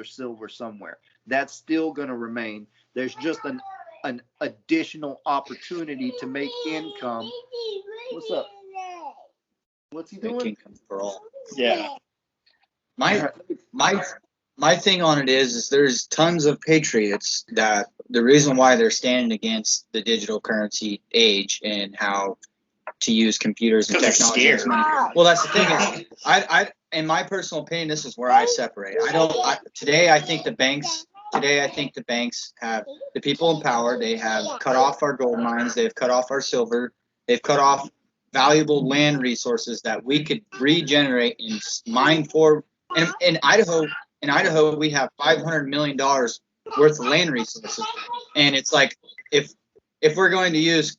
or silver somewhere. That's still going to remain. There's just an additional opportunity to make income. What's up? What's he doing? Make income for all. Yeah. My thing on it is there's tons of patriots that the reason why they're standing against the digital currency age and how to use computers and technology. Well, that's the thing. Is I in my personal opinion, this is where I separate. Today I think the banks have the people in power. They have cut off our gold mines. They've cut off our silver. They've cut off valuable land resources that we could regenerate and mine for. And in Idaho, we have $500 million worth of land resources, and it's like if we're going to use,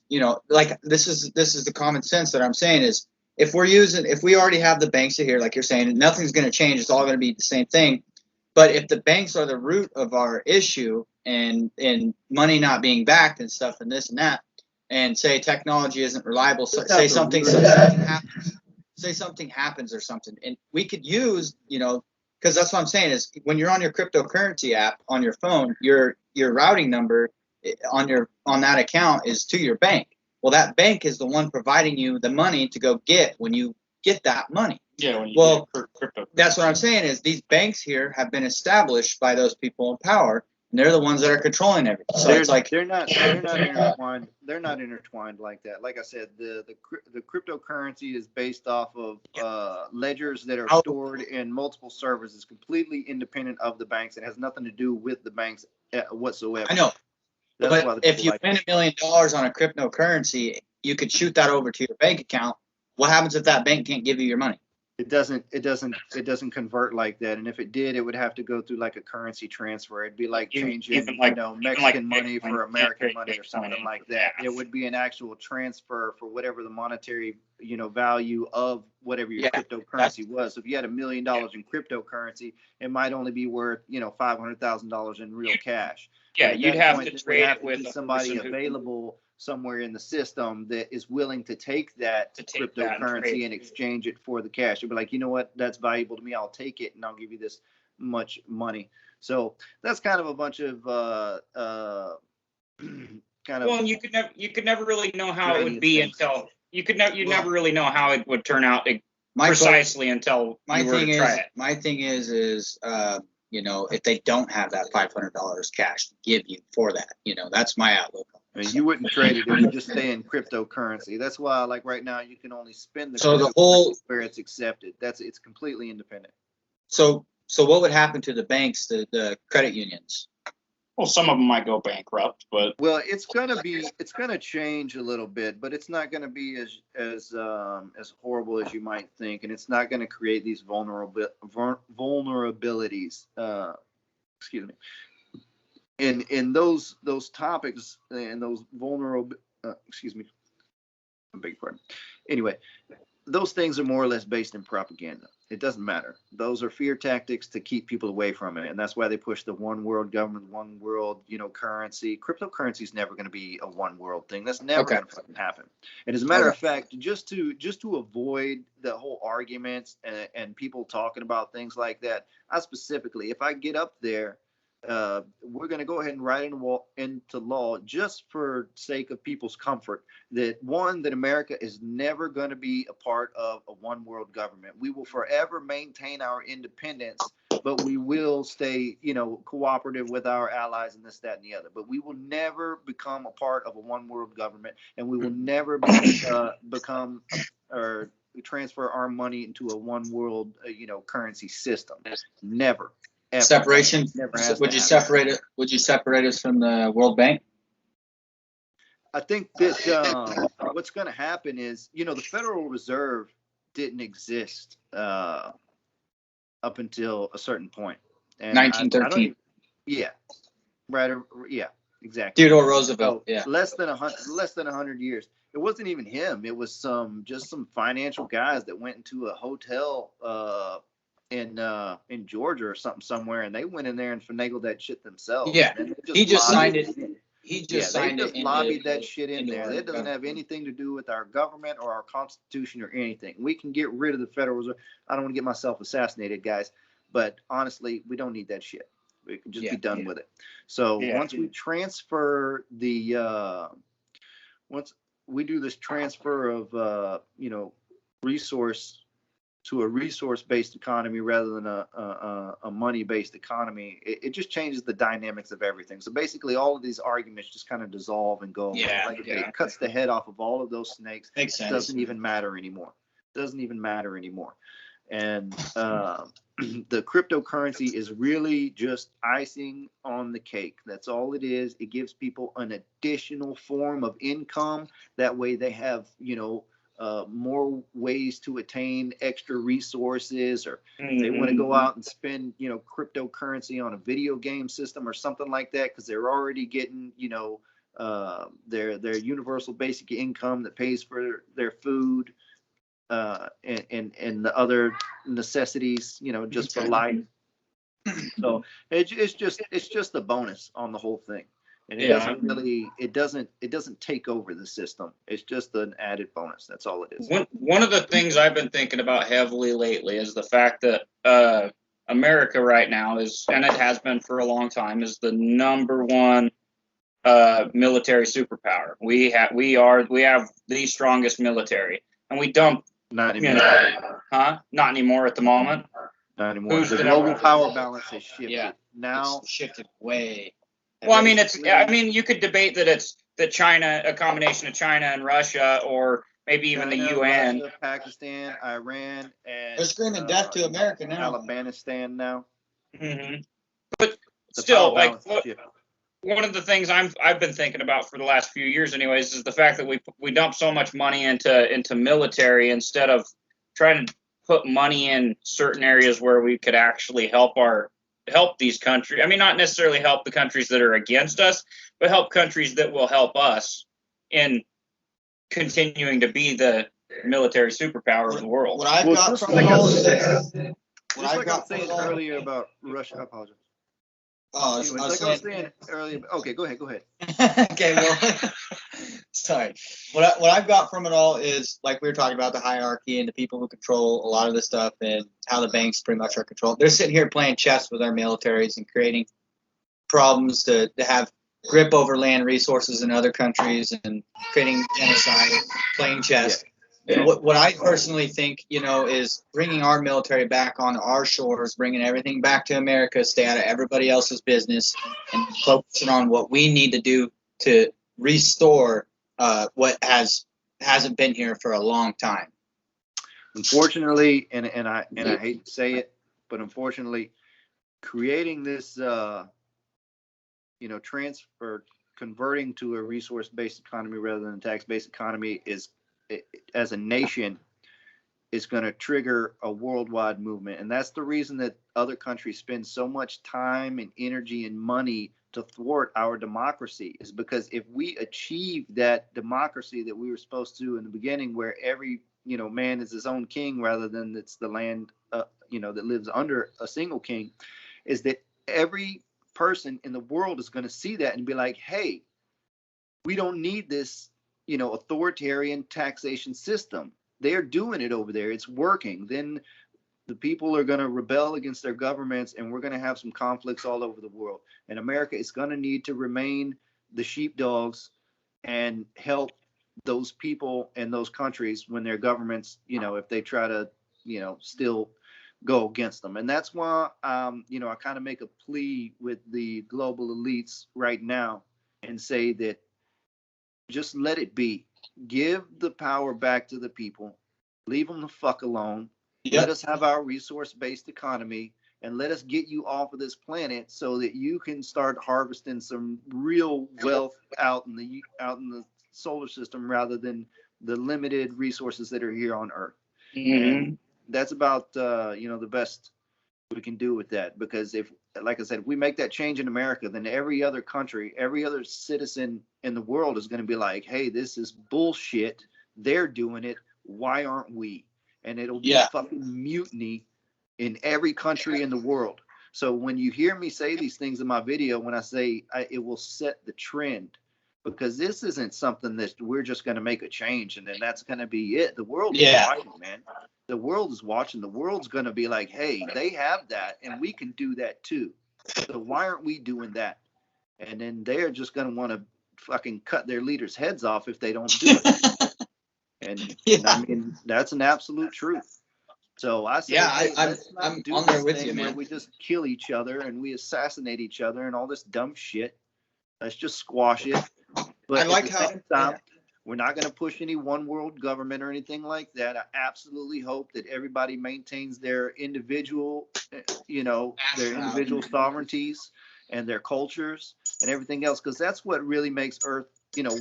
like this is the common sense that I'm saying is if we already have the banks here, like you're saying, nothing's going to change. It's all going to be the same thing. But if the banks are the root of our issue and money not being backed and stuff and this and that, and say technology isn't reliable, say something happens or something, and we could use, because that's what I'm saying is when you're on your cryptocurrency app on your phone, your routing number on that account is to your bank. Well, that bank is the one providing you the money to go get when you get that money. Yeah. When you get crypto. That's what I'm saying is these banks here have been established by those people in power, and they're the ones that are controlling everything. So it's like they're not intertwined. They're not intertwined like that. Like I said, the cryptocurrency is based off of ledgers that are stored in multiple servers. It's completely independent of the banks. It has nothing to do with the banks whatsoever. I know. But if you win $1 million on a cryptocurrency, you could shoot that over to your bank account. What happens if that bank can't give you your money? It doesn't convert like that. And if it did, it would have to go through like a currency transfer. It'd be like changing, Mexican money for American money or something like that. It would be an actual transfer for whatever the monetary, value of whatever your cryptocurrency was. So if you had $1 million in cryptocurrency, it might only be worth, $500,000 in real cash. Yeah, you'd have to trade it with somebody available somewhere in the system that is willing to take that cryptocurrency and exchange it for the cash. You'll be like, you know what, that's valuable to me. I'll take it and I'll give you this much money. So that's kind of a bunch of Well, you could never really know how it would be until you never really know how it would turn out precisely until you were to try it. My thing is if they don't have that $500 cash to give you for that, that's my outlook. I mean, you wouldn't trade it if you just stay in cryptocurrency. That's why, like right now, you can only spend where it's accepted. It's completely independent. So what would happen to the banks, the credit unions? Well, some of them might go bankrupt, but it's gonna change a little bit, but it's not gonna be as horrible as you might think, and it's not gonna create these vulnerabilities. Excuse me. In those topics and those vulnerable, excuse me, I beg your pardon. Anyway, those things are more or less based in propaganda. It doesn't matter. Those are fear tactics to keep people away from it, and that's why they push the one world government, one world, currency. Cryptocurrency is never going to be a one world thing. That's never going to happen. And as a matter of fact, just to avoid the whole arguments and people talking about things like that, if I get up there, we're going to go ahead and write into law just for sake of people's comfort that America is never going to be a part of a one world government. We will forever maintain our independence, but we will stay, cooperative with our allies and this, that, and the other. But we will never become a part of a one world government, and we will never become or transfer our money into a one world, currency system. Never. Ever. Separation. Would you separate it? Would you separate us from the World Bank? I think that what's going to happen is, the Federal Reserve didn't exist up until a certain point. And 1913. Yeah. Right. Yeah. Exactly. Theodore Roosevelt. So less than 100 years. It wasn't even him. It was some financial guys that went into a hotel in Georgia or somewhere, and they went in there and finagled that shit themselves. Yeah, he just signed it. They just lobbied that shit in there. That doesn't have anything to do with our government or our constitution or anything. We can get rid of the Federal Reserve. I don't want to get myself assassinated, guys, But honestly, we don't need that shit. We can just be done with it. So once we transfer once we do this transfer of resource to a resource-based economy rather than a money-based economy, it just changes the dynamics of everything. So basically, all of these arguments just kind of dissolve and go. It cuts the head off of all of those snakes. Makes sense. Doesn't even matter anymore. And the cryptocurrency is really just icing on the cake. That's all it is. It gives people an additional form of income. That way they have, more ways to attain extra resources, or they want to go out and spend, cryptocurrency on a video game system or something like that, because they're already getting, their universal basic income that pays for their food. And the other necessities, just for life. So it's just a bonus on the whole thing, and it doesn't take over the system. It's just an added bonus. That's all it is. One of the things I've been thinking about heavily lately is the fact that America right now is, and it has been for a long time, is the number one military superpower. We have the strongest military, and we dump. Not anymore. Not anymore at the moment. Not anymore. The global power balance has shifted. Yeah. Now it's shifted way. Well, you could debate that it's a combination of China and Russia, or maybe even the UN. Russia, Pakistan, Iran, and they're screaming death to America now. Afghanistan now. Mm-hmm. But still, one of the things I've been thinking about for the last few years, anyways, is the fact that we dump so much money into military instead of trying to put money in certain areas where we could actually help these countries. I mean, not necessarily help the countries that are against us, but help countries that will help us in continuing to be the military superpower of the world. What I've got from all of this, what I got saying earlier about Russia. I apologize. Oh, anyway, I was saying earlier. Okay, go ahead. Okay, well, sorry. What I've got from it all is, like we were talking about, the hierarchy and the people who control a lot of this stuff, and how the banks pretty much are controlled. They're sitting here playing chess with our militaries and creating problems to have grip over land resources in other countries, and creating genocide, playing chess. Yeah. What I personally think, is bringing our military back on our shores, bringing everything back to America, stay out of everybody else's business, and focusing on what we need to do to restore what hasn't been here for a long time. Unfortunately, and I hate to say it, but unfortunately, creating this transfer, converting to a resource-based economy rather than a tax-based economy as a nation, is going to trigger a worldwide movement. And that's the reason that other countries spend so much time and energy and money to thwart our democracy, is because if we achieve that democracy that we were supposed to in the beginning, where every man is his own king rather than it's the land that lives under a single king, is that every person in the world is going to see that and be like, hey, we don't need this authoritarian taxation system. They're doing it over there. It's working. Then the people are going to rebel against their governments, and we're going to have some conflicts all over the world. And America is going to need to remain the sheepdogs and help those people and those countries when their governments, if they try to, still go against them. And that's why, I kind of make a plea with the global elites right now and say that just let it be. Give the power back to the people. Leave them the fuck alone. Yep. Let us have our resource-based economy, and let us get you off of this planet so that you can start harvesting some real wealth out in the solar system rather than the limited resources that are here on Earth. Mm-hmm. And that's about the best we can do with that, because if, like I said, if we make that change in America, then every other country, every other citizen in the world is going to be like, hey, this is bullshit. They're doing it. Why aren't we? And it'll be a fucking mutiny in every country in the world. So when you hear me say these things in my video, when I say it will set the trend, because this isn't something that we're just going to make a change and then that's going to be it. The world is watching, man. the world is watching. The world's going to be like, hey, they have that and we can do that too. So why aren't we doing that? And then they're just going to want to fucking cut their leaders' heads off if they don't do it. and I mean, that's an absolute truth. So I say, hey, I'm on there with you, man. Where we just kill each other and we assassinate each other and all this dumb shit. Let's just squash it. But I like at the same time, we're not going to push any one world government or anything like that. I absolutely hope that everybody maintains their individual, their individual sovereignties and their cultures and everything else, because that's what really makes Earth,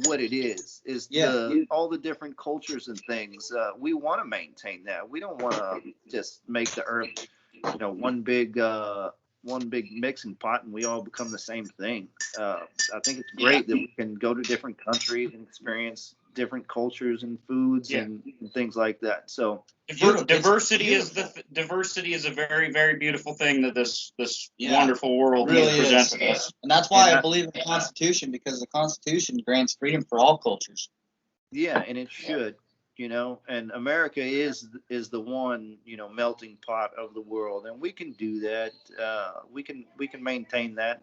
what it is all the different cultures and things. We want to maintain that. We don't want to just make the Earth, one big mixing pot and we all become the same thing. I think it's great that we can go to different countries and experience different cultures and foods and things like that. So diversity is a very, very beautiful thing that this wonderful world really presents us. And that's why I believe in the Constitution, because the Constitution grants freedom for all cultures. Yeah, and it should. And America is the one, melting pot of the world, and we can do that. We can maintain that,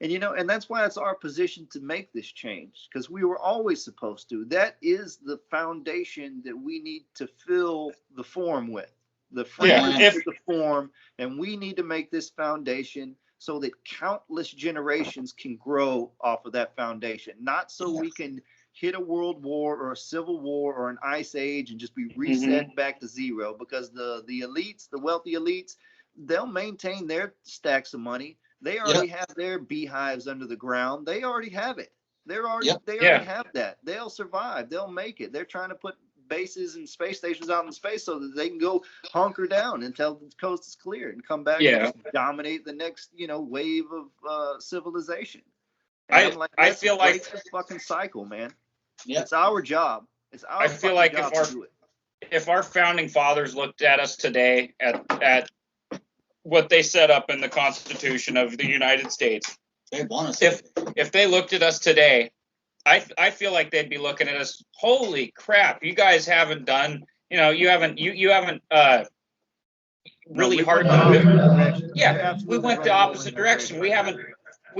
and that's why it's our position to make this change, because we were always supposed to. That is the foundation that we need to fill the form with. The frame is the form, and we need to make this foundation so that countless generations can grow off of that foundation, not so we can hit a world war or a civil war or an ice age and just be reset back to zero, because the elites, the wealthy elites, they'll maintain their stacks of money. They already have their beehives under the ground. They already have it. They already have that. They'll survive. They'll make it. They're trying to put bases and space stations out in space so that they can go hunker down until the coast is cleared and come back and dominate the next, wave of civilization. And I feel like this fucking cycle, man. Yeah, it's our job. It's our. I feel like if our founding fathers looked at us today at what they set up in the Constitution of the United States, if they looked at us today, I feel like they'd be looking at us. Holy crap! You guys haven't done. You haven't really hard. Yeah, we went the opposite direction. We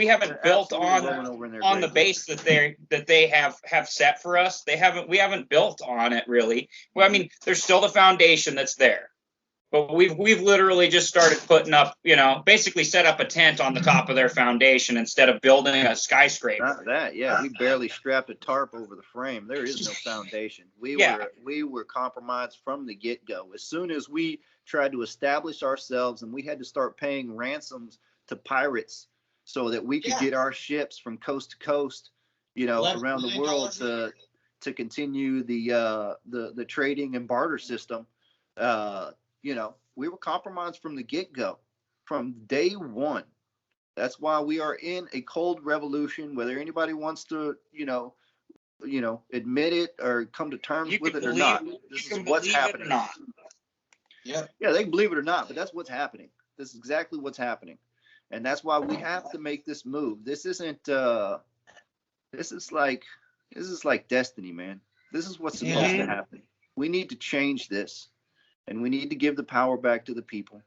haven't built on the base that they have set for us. We haven't built on it really. Well, I mean, there's still the foundation that's there, but we've literally just started putting up, basically set up a tent on the top of their foundation instead of building a skyscraper. Not that, we barely strapped a tarp over the frame. There is no foundation. We were compromised from the get-go. As soon as we tried to establish ourselves, and we had to start paying ransoms to pirates so that we could get our ships from coast to coast, around the world to continue the trading and barter system. We were compromised from the get-go, from day one. That's why we are in a cold revolution, whether anybody wants to, admit it or come to terms with it or not. This is what's happening. Yeah, they can believe it or not, but that's what's happening. This is exactly what's happening. And that's why we have to make this move. This isn't. This is like destiny, man. This is what's supposed to happen. We need to change this, and we need to give the power back to the people.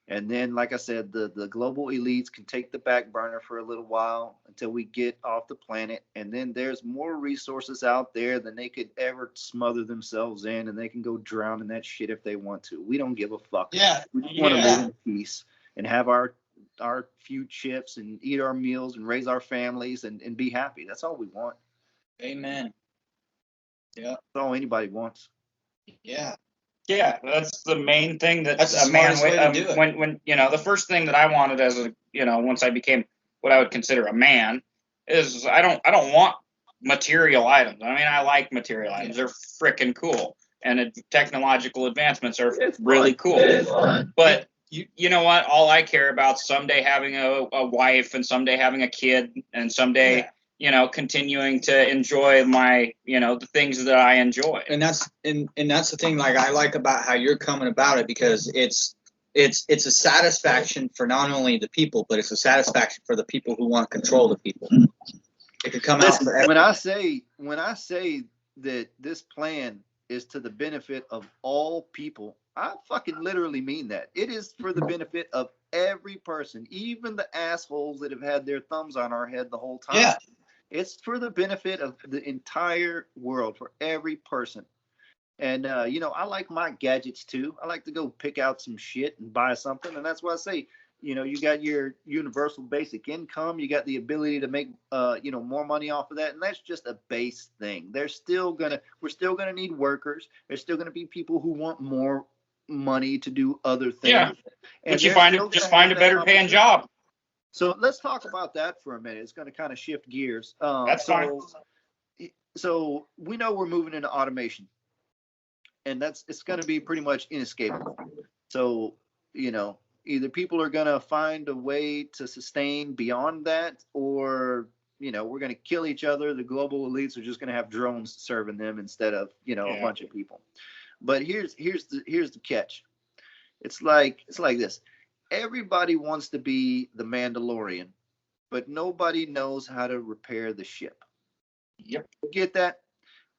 And then, like I said, the global elites can take the back burner for a little while until we get off the planet. And then there's more resources out there than they could ever smother themselves in, and they can go drown in that shit if they want to. We don't give a fuck. Yeah, we just want to live in peace and have our few chips and eat our meals and raise our families and be happy. That's all we want. Amen. Yeah. That's all anybody wants. Yeah. Yeah, that's the main thing that's a man way to do it. When the first thing that I wanted as a once I became what I would consider a man is I don't want material items. I mean, I like material items. They're freaking cool. And technological advancements are really cool. But you know what? All I care about is someday having a wife and someday having a kid and someday, continuing to enjoy my, the things that I enjoy. And that's the thing, like, I like about how you're coming about it, because it's a satisfaction for not only the people, but it's a satisfaction for the people who want to control the people. It could come out for everyone. When I say that this plan is to the benefit of all people. I fucking literally mean that. It is for the benefit of every person, even the assholes that have had their thumbs on our head the whole time. Yeah. It's for the benefit of the entire world, for every person. And, you know, I like my gadgets too. I like to go pick out some shit and buy something. And that's why I say, you know, you got your universal basic income. You got the ability to make, you know, more money off of that. And that's just a base thing. We're still going to need workers. There's still going to be people who want more money to do other things. Yeah. And But you find a better paying job. So let's talk about that for a minute. It's going to kind of shift gears. That's fine. So we know we're moving into automation, and it's going to be pretty much inescapable. So, you know, either people are going to find a way to sustain beyond that, or, you know, we're going to kill each other. The global elites are just going to have drones serving them instead of, you know, a bunch of people. But here's the catch. It's like this. Everybody wants to be the Mandalorian, but nobody knows how to repair the ship. Yep. Get that?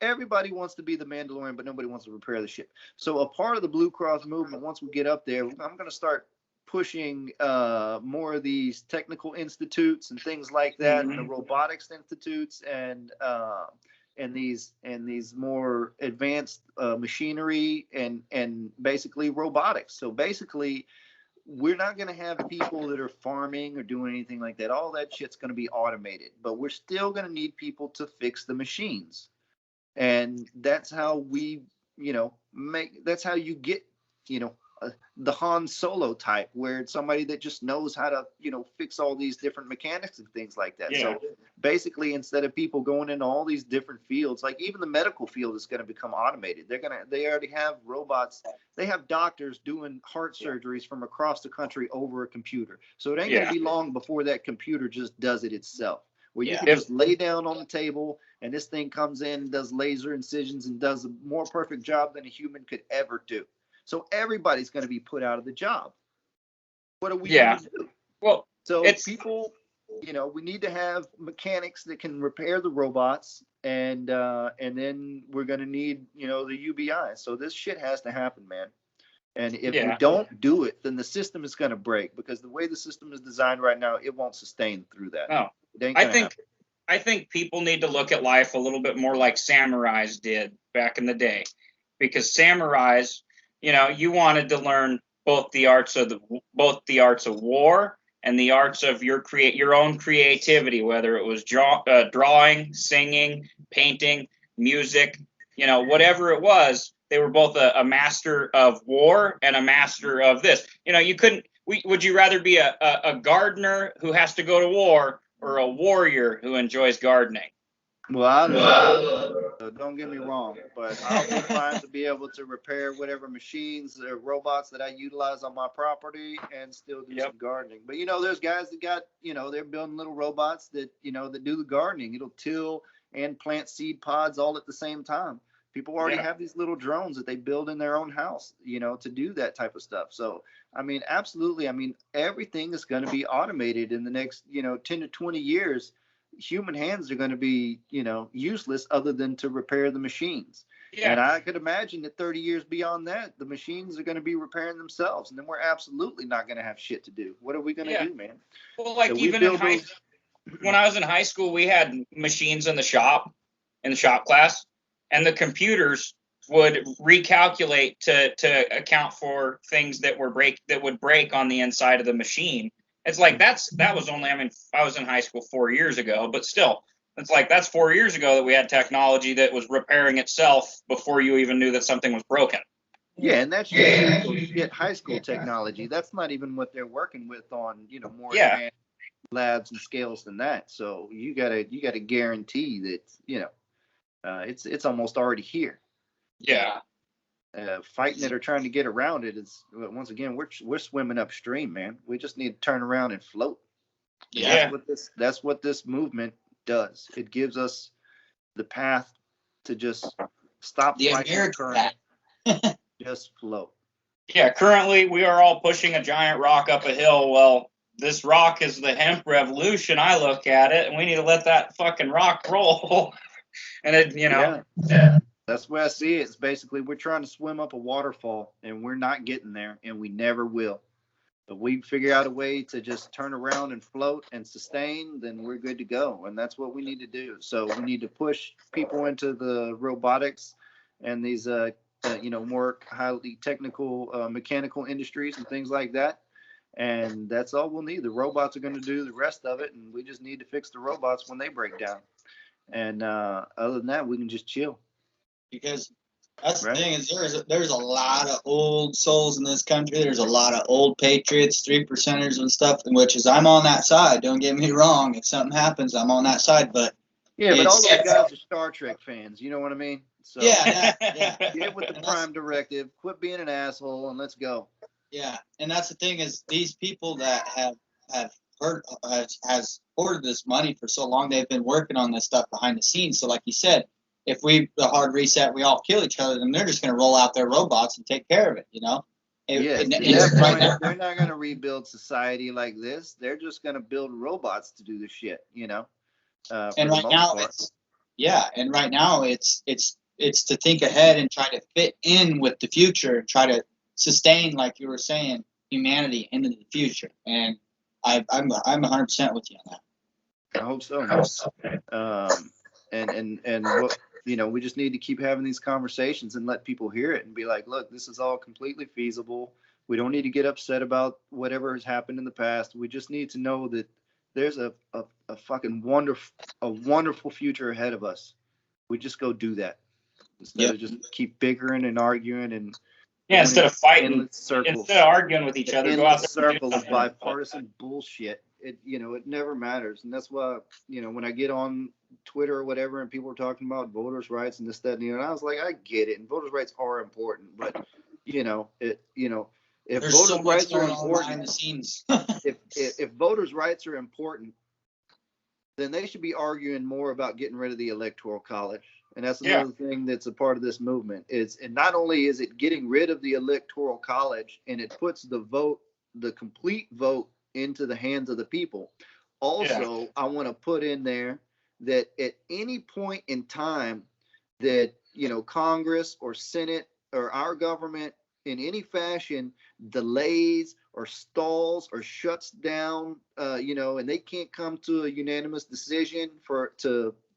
Everybody wants to be the Mandalorian, but nobody wants to repair the ship. So a part of the Blue Cross movement, once we get up there, I'm going to start pushing more of these technical institutes and things like that, and the robotics institutes, and these more advanced machinery and basically robotics. So basically, we're not going to have people that are farming or doing anything like that. All that shit's going to be automated, but we're still going to need people to fix the machines. And that's how we, you know, that's how you get, you know, the Han Solo type, where it's somebody that just knows how to, you know, fix all these different mechanics and things like that. Yeah. So basically, instead of people going into all these different fields, like even the medical field is going to become automated. They already have robots. They have doctors doing heart surgeries from across the country over a computer. So it ain't going to be long before that computer just does it itself, where you can just lay down on the table and this thing comes in and does laser incisions and does a more perfect job than a human could ever do. So everybody's going to be put out of the job. What are we going to do? Well, so people, you know, we need to have mechanics that can repair the robots, and then we're going to need, you know, the UBI. So this shit has to happen, man. And if we don't do it, then the system is going to break, because the way the system is designed right now, it won't sustain through that. No, I think people need to look at life a little bit more like samurais did back in the day, because samurais, you know, you wanted to learn both the arts of war and the arts of your own creativity, whether it was drawing, singing, painting, music, you know, whatever it was. They were both a master of war and a master of this. You know, would you rather be a gardener who has to go to war, or a warrior who enjoys gardening? Well, so don't get me wrong, but I'll be fine to be able to repair whatever machines or robots that I utilize on my property and still do some gardening. But, you know, there's guys that got, you know, they're building little robots that, you know, that do the gardening. It'll till and plant seed pods all at the same time. People already have these little drones that they build in their own house, you know, to do that type of stuff. So, I mean, absolutely. I mean, everything is going to be automated in the next, you know, 10 to 20 years. Human hands are going to be, you know, useless other than to repair the machines. Yeah. And I could imagine that 30 years beyond that, the machines are going to be repairing themselves. And then we're absolutely not going to have shit to do. What are we going to do, man? Well, like, so even when I was in high school, we had machines in the shop class, and the computers would recalculate to account for things that would break on the inside of the machine. It's like that was only, I mean, I was in high school 4 years ago, but still, it's like that's 4 years ago that we had technology that was repairing itself before you even knew that something was broken. Yeah, and that's just high school technology. That's not even what they're working with on, you know, more advanced labs and scales than that. So you gotta guarantee that, you know, it's almost already here. Yeah. Fighting it or trying to get around it is, once again, we're swimming upstream, man. We just need to turn around and float. Yeah. That's what this movement does. It gives us the path to just stop fighting the current. Just float. Yeah, currently we are all pushing a giant rock up a hill. Well, this rock is the hemp revolution. I look at it, and we need to let that fucking rock roll. And it, you know. Yeah. That's the way I see it. It's basically we're trying to swim up a waterfall, and we're not getting there, and we never will. But we figure out a way to just turn around and float and sustain, then we're good to go. And that's what we need to do. So we need to push people into the robotics and these, more highly technical mechanical industries and things like that. And that's all we'll need. The robots are going to do the rest of it, and we just need to fix the robots when they break down. And other than that, we can just chill. Because that's the thing is there's a lot of old souls in this country. There's a lot of old patriots, 3%ers and stuff, which is I'm on that side. Don't get me wrong. If something happens, I'm on that side. But yeah, but all those guys are Star Trek fans. You know what I mean? So yeah. Get with the Prime Directive. Quit being an asshole and let's go. Yeah, and that's the thing is these people that have hoarded this money for so long, they've been working on this stuff behind the scenes. So like you said, if the hard reset, we all kill each other, then they're just going to roll out their robots and take care of it, They're not going to rebuild society like this. They're just going to build robots to do the shit, And right now, it's to think ahead and try to fit in with the future and try to sustain, like you were saying, humanity into the future. And I'm 100% with you on that. I hope so. And what, we just need to keep having these conversations and let people hear it and be like, look, this is all completely feasible. We don't need to get upset about whatever has happened in the past. We just need to know that there's a fucking wonderful future ahead of us. We just go do that instead of just keep bickering and arguing and instead of fighting, instead of arguing with each other, go out there circle of bipartisan bullshit. It never matters, and that's why when I get on Twitter or whatever, and people are talking about voters' rights and this, that, and I was like, I get it, and voters' rights are important, but if there's voters' so rights are important behind the scenes, if voters' rights are important, then they should be arguing more about getting rid of the Electoral College. And that's another thing that's a part of this movement. And not only is it getting rid of the Electoral College and it puts the complete vote into the hands of the people. Also, I want to put in there that at any point in time that, Congress or Senate or our government in any fashion delays or stalls or shuts down, and they can't come to a unanimous decision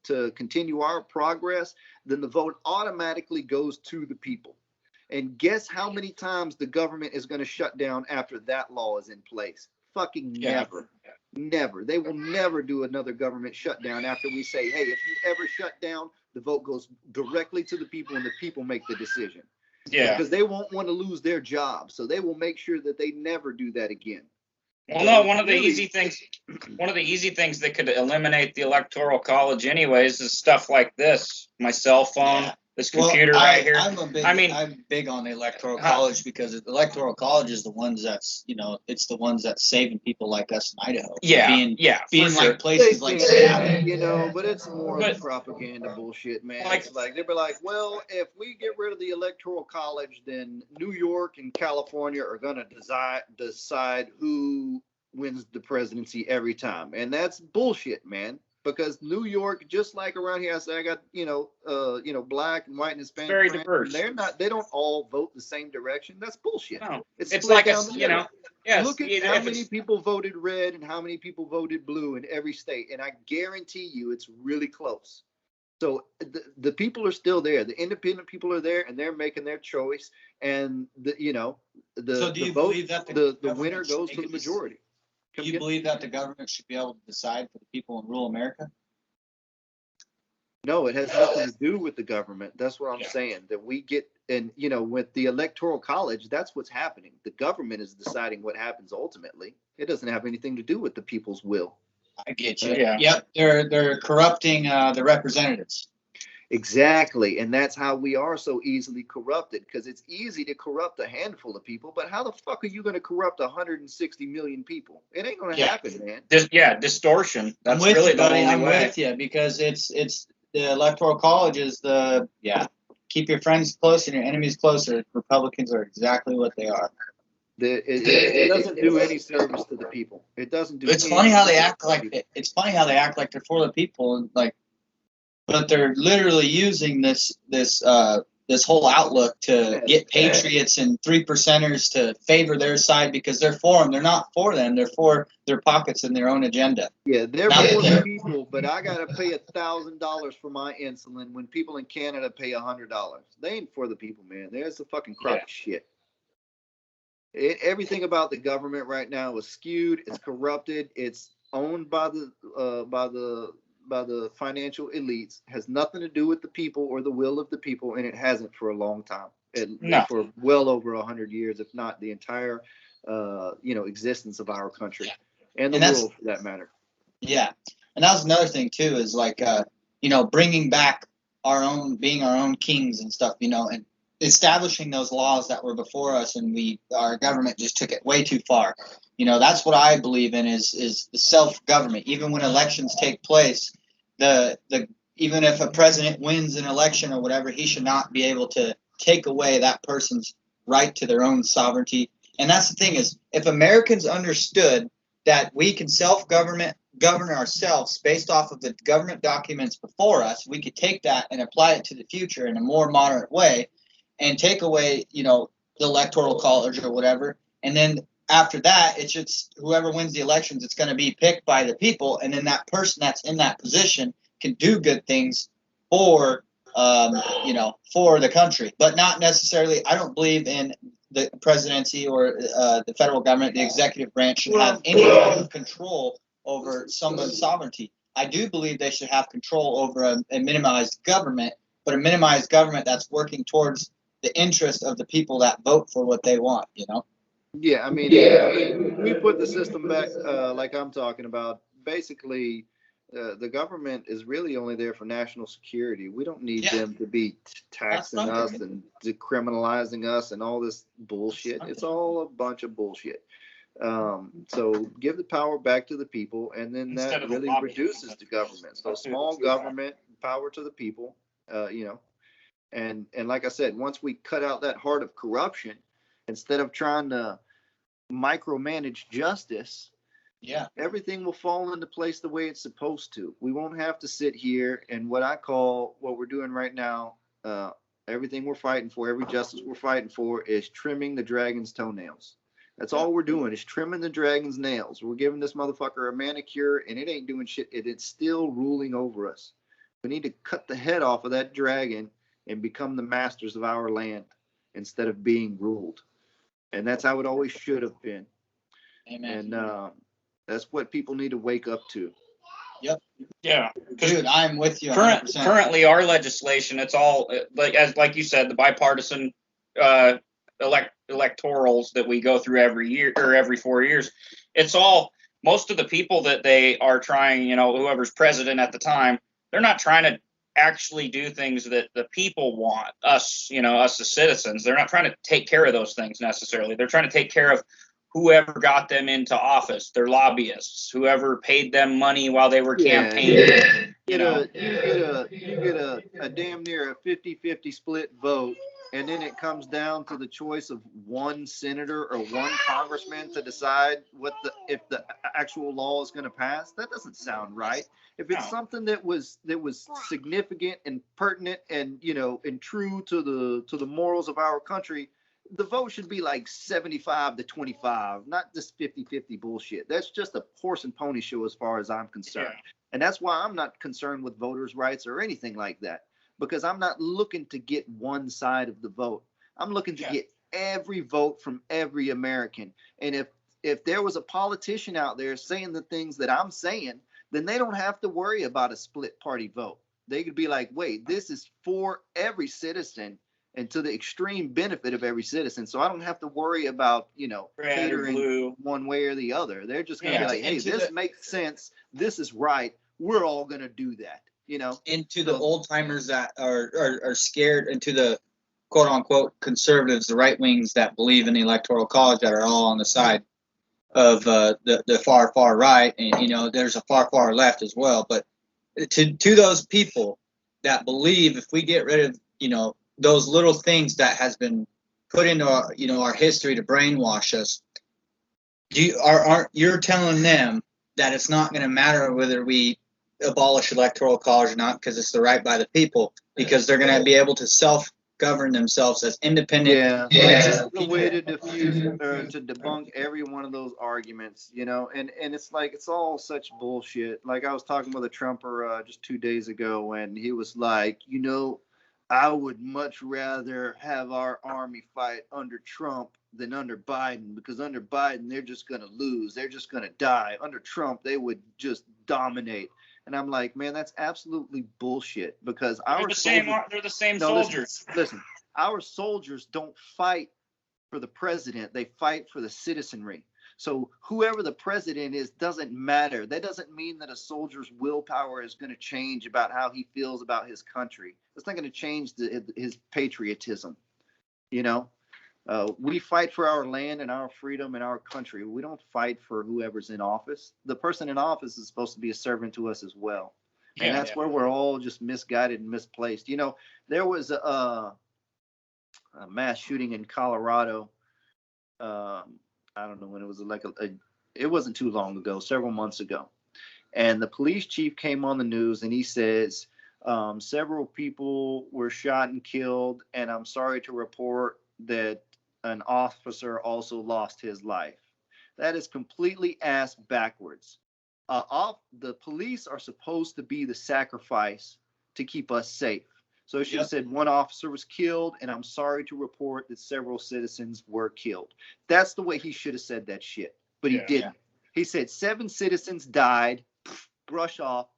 to continue our progress, then the vote automatically goes to the people. And guess how many times the government is going to shut down after that law is in place? Fucking never. Never. They will never do another government shutdown after we say, hey, if you ever shut down, the vote goes directly to the people and the people make the decision. Yeah. Because they won't want to lose their job. So they will make sure that they never do that again. Well, no, one of the easy things that could eliminate the Electoral College anyways is stuff like this. My cell phone, this computer right here. I'm big on the Electoral College because the Electoral College is the ones that's, it's the ones that's saving people like us in Idaho. Being like places like Seattle. But it's more propaganda bullshit, man. It's like they'd be like, well, if we get rid of the Electoral College, then New York and California are going to decide who wins the presidency every time. And that's bullshit, man. Because New York, just like around here, I got, black and white and Hispanic. Very diverse. They don't all vote the same direction. That's bullshit. No. It's like look at how many people voted red and how many people voted blue in every state. And I guarantee you it's really close. So the people are still there. The independent people are there and they're making their choice. And the winner goes to the majority. Do you believe that the government should be able to decide for the people and rule America? No, it has nothing to do with the government. That's what I'm saying. That we get, and with the Electoral College, that's what's happening. The government is deciding what happens ultimately. It doesn't have anything to do with the people's will. I get you. Yeah. Yep. They're corrupting the representatives. Exactly. And that's how we are so easily corrupted, because it's easy to corrupt a handful of people. But how the fuck are you going to corrupt 160 million people? It ain't going to happen, man. Distortion. That's really the only way. I'm with you, because it's the Electoral College is keep your friends close and your enemies closer. Republicans are exactly what they are. It doesn't do any service to the people. It doesn't do. It's funny how they act like they're for the people, and like but they're literally using this whole outlook to get patriots and 3%ers to favor their side because they're for them. They're not for them. They're for their pockets and their own agenda. Yeah, they're for the people, but I gotta pay $1,000 for my insulin when people in Canada pay $100. They ain't for the people, man. There's a fucking crock of shit. Everything about the government right now is skewed. It's corrupted. It's owned by the financial elites. Has nothing to do with the people or the will of the people, and it hasn't for a long time. For well over 100 years, if not the entire existence of our country and the world for that matter. Yeah, and that was another thing too, is like bringing back being our own kings and stuff, and establishing those laws that were before us, and our government just took it way too far. That's what I believe in is the self-government. Even when elections take place, even if a president wins an election or whatever, he should not be able to take away that person's right to their own sovereignty. And that's the thing, is if Americans understood that we can govern ourselves based off of the government documents before us, we could take that and apply it to the future in a more moderate way and take away, the Electoral College or whatever. And then after that, it's just whoever wins the elections, it's going to be picked by the people. And then that person that's in that position can do good things for the country, but not necessarily. I don't believe in the presidency or the federal government. The executive branch should have any kind of control over someone's sovereignty. I do believe they should have control over a minimized government, but a minimized government that's working towards the interest of the people that vote for what they want, Yeah, I mean, we put the system back like I'm talking about. Basically, the government is really only there for national security. We don't need them to be taxing us and decriminalizing us and all this bullshit. It's all a bunch of bullshit. So give the power back to the people, and then that really reduces the government. So small government, power to the people, and like I said, once we cut out that heart of corruption, instead of trying to micromanage justice, everything will fall into place the way it's supposed to. We won't have to sit here and what we're doing right now, everything we're fighting for, every justice we're fighting for is trimming the dragon's toenails. That's all we're doing, is trimming the dragon's nails. We're giving this motherfucker a manicure, and it ain't doing shit. It's still ruling over us. We need to cut the head off of that dragon and become the masters of our land instead of being ruled. And that's how it always should have been. Amen. And that's what people need to wake up to. Yep. Yeah. Dude, I'm with you. Currently, our legislation, it's all like you said, the bipartisan electorals that we go through every year or every 4 years. It's all, most of the people that they are trying, whoever's president at the time, they're not trying to actually do things that the people want, us as citizens. They're not trying to take care of those things necessarily. They're trying to take care of whoever got them into office, their lobbyists, whoever paid them money while they were campaigning. You get a damn near a 50-50 split vote, and then it comes down to the choice of one senator or one congressman to decide if the actual law is going to pass. That doesn't sound right. If it's something that was significant and pertinent and and true to the morals of our country, the vote should be like 75-25, not this 50-50 bullshit. That's just a horse and pony show as far as I'm concerned. Yeah. And that's why I'm not concerned with voters' rights or anything like that, because I'm not looking to get one side of the vote. I'm looking to get every vote from every American. And if there was a politician out there saying the things that I'm saying, then they don't have to worry about a split party vote. They could be like, wait, this is for every citizen and to the extreme benefit of every citizen. So I don't have to worry about, catering one way or the other. They're just going to be like, hey, this makes sense. This is right. We're all going to do that, Into the old timers that are scared, and to the quote unquote conservatives, the right wings that believe in the Electoral College, that are all on the side of the far right. And, there's a far left as well. But to those people that believe, if we get rid of, those little things that has been put into our history to brainwash us, you're telling them that it's not going to matter whether we abolish Electoral College or not, because it's the right by the people, because they're going to be able to self-govern themselves as independent. Yeah, it's a way to diffuse or to debunk every one of those arguments, and it's like it's all such bullshit. Like I was talking with a Trumper just 2 days ago, and he was like, I would much rather have our army fight under Trump than under Biden, because under Biden they're just gonna lose, they're just gonna die. Under Trump they would just dominate. And I'm like, man, that's absolutely bullshit, because they're the same soldiers. Listen, our soldiers don't fight for the president, they fight for the citizenry. So whoever the president is doesn't matter. That doesn't mean that a soldier's willpower is going to change about how he feels about his country. It's not going to change his patriotism. We fight for our land and our freedom and our country. We don't fight for whoever's in office. The person in office is supposed to be a servant to us as well. And that's where we're all just misguided and misplaced. There was a mass shooting in Colorado. I don't know when it was, like it wasn't too long ago, several months ago. And the police chief came on the news and he says, several people were shot and killed, and I'm sorry to report that an officer also lost his life. That is completely ass backwards. The police are supposed to be the sacrifice to keep us safe. So it should have said one officer was killed, and I'm sorry to report that several citizens were killed. That's the way he should have said that shit. But he didn't. He said 7 citizens died, brush off,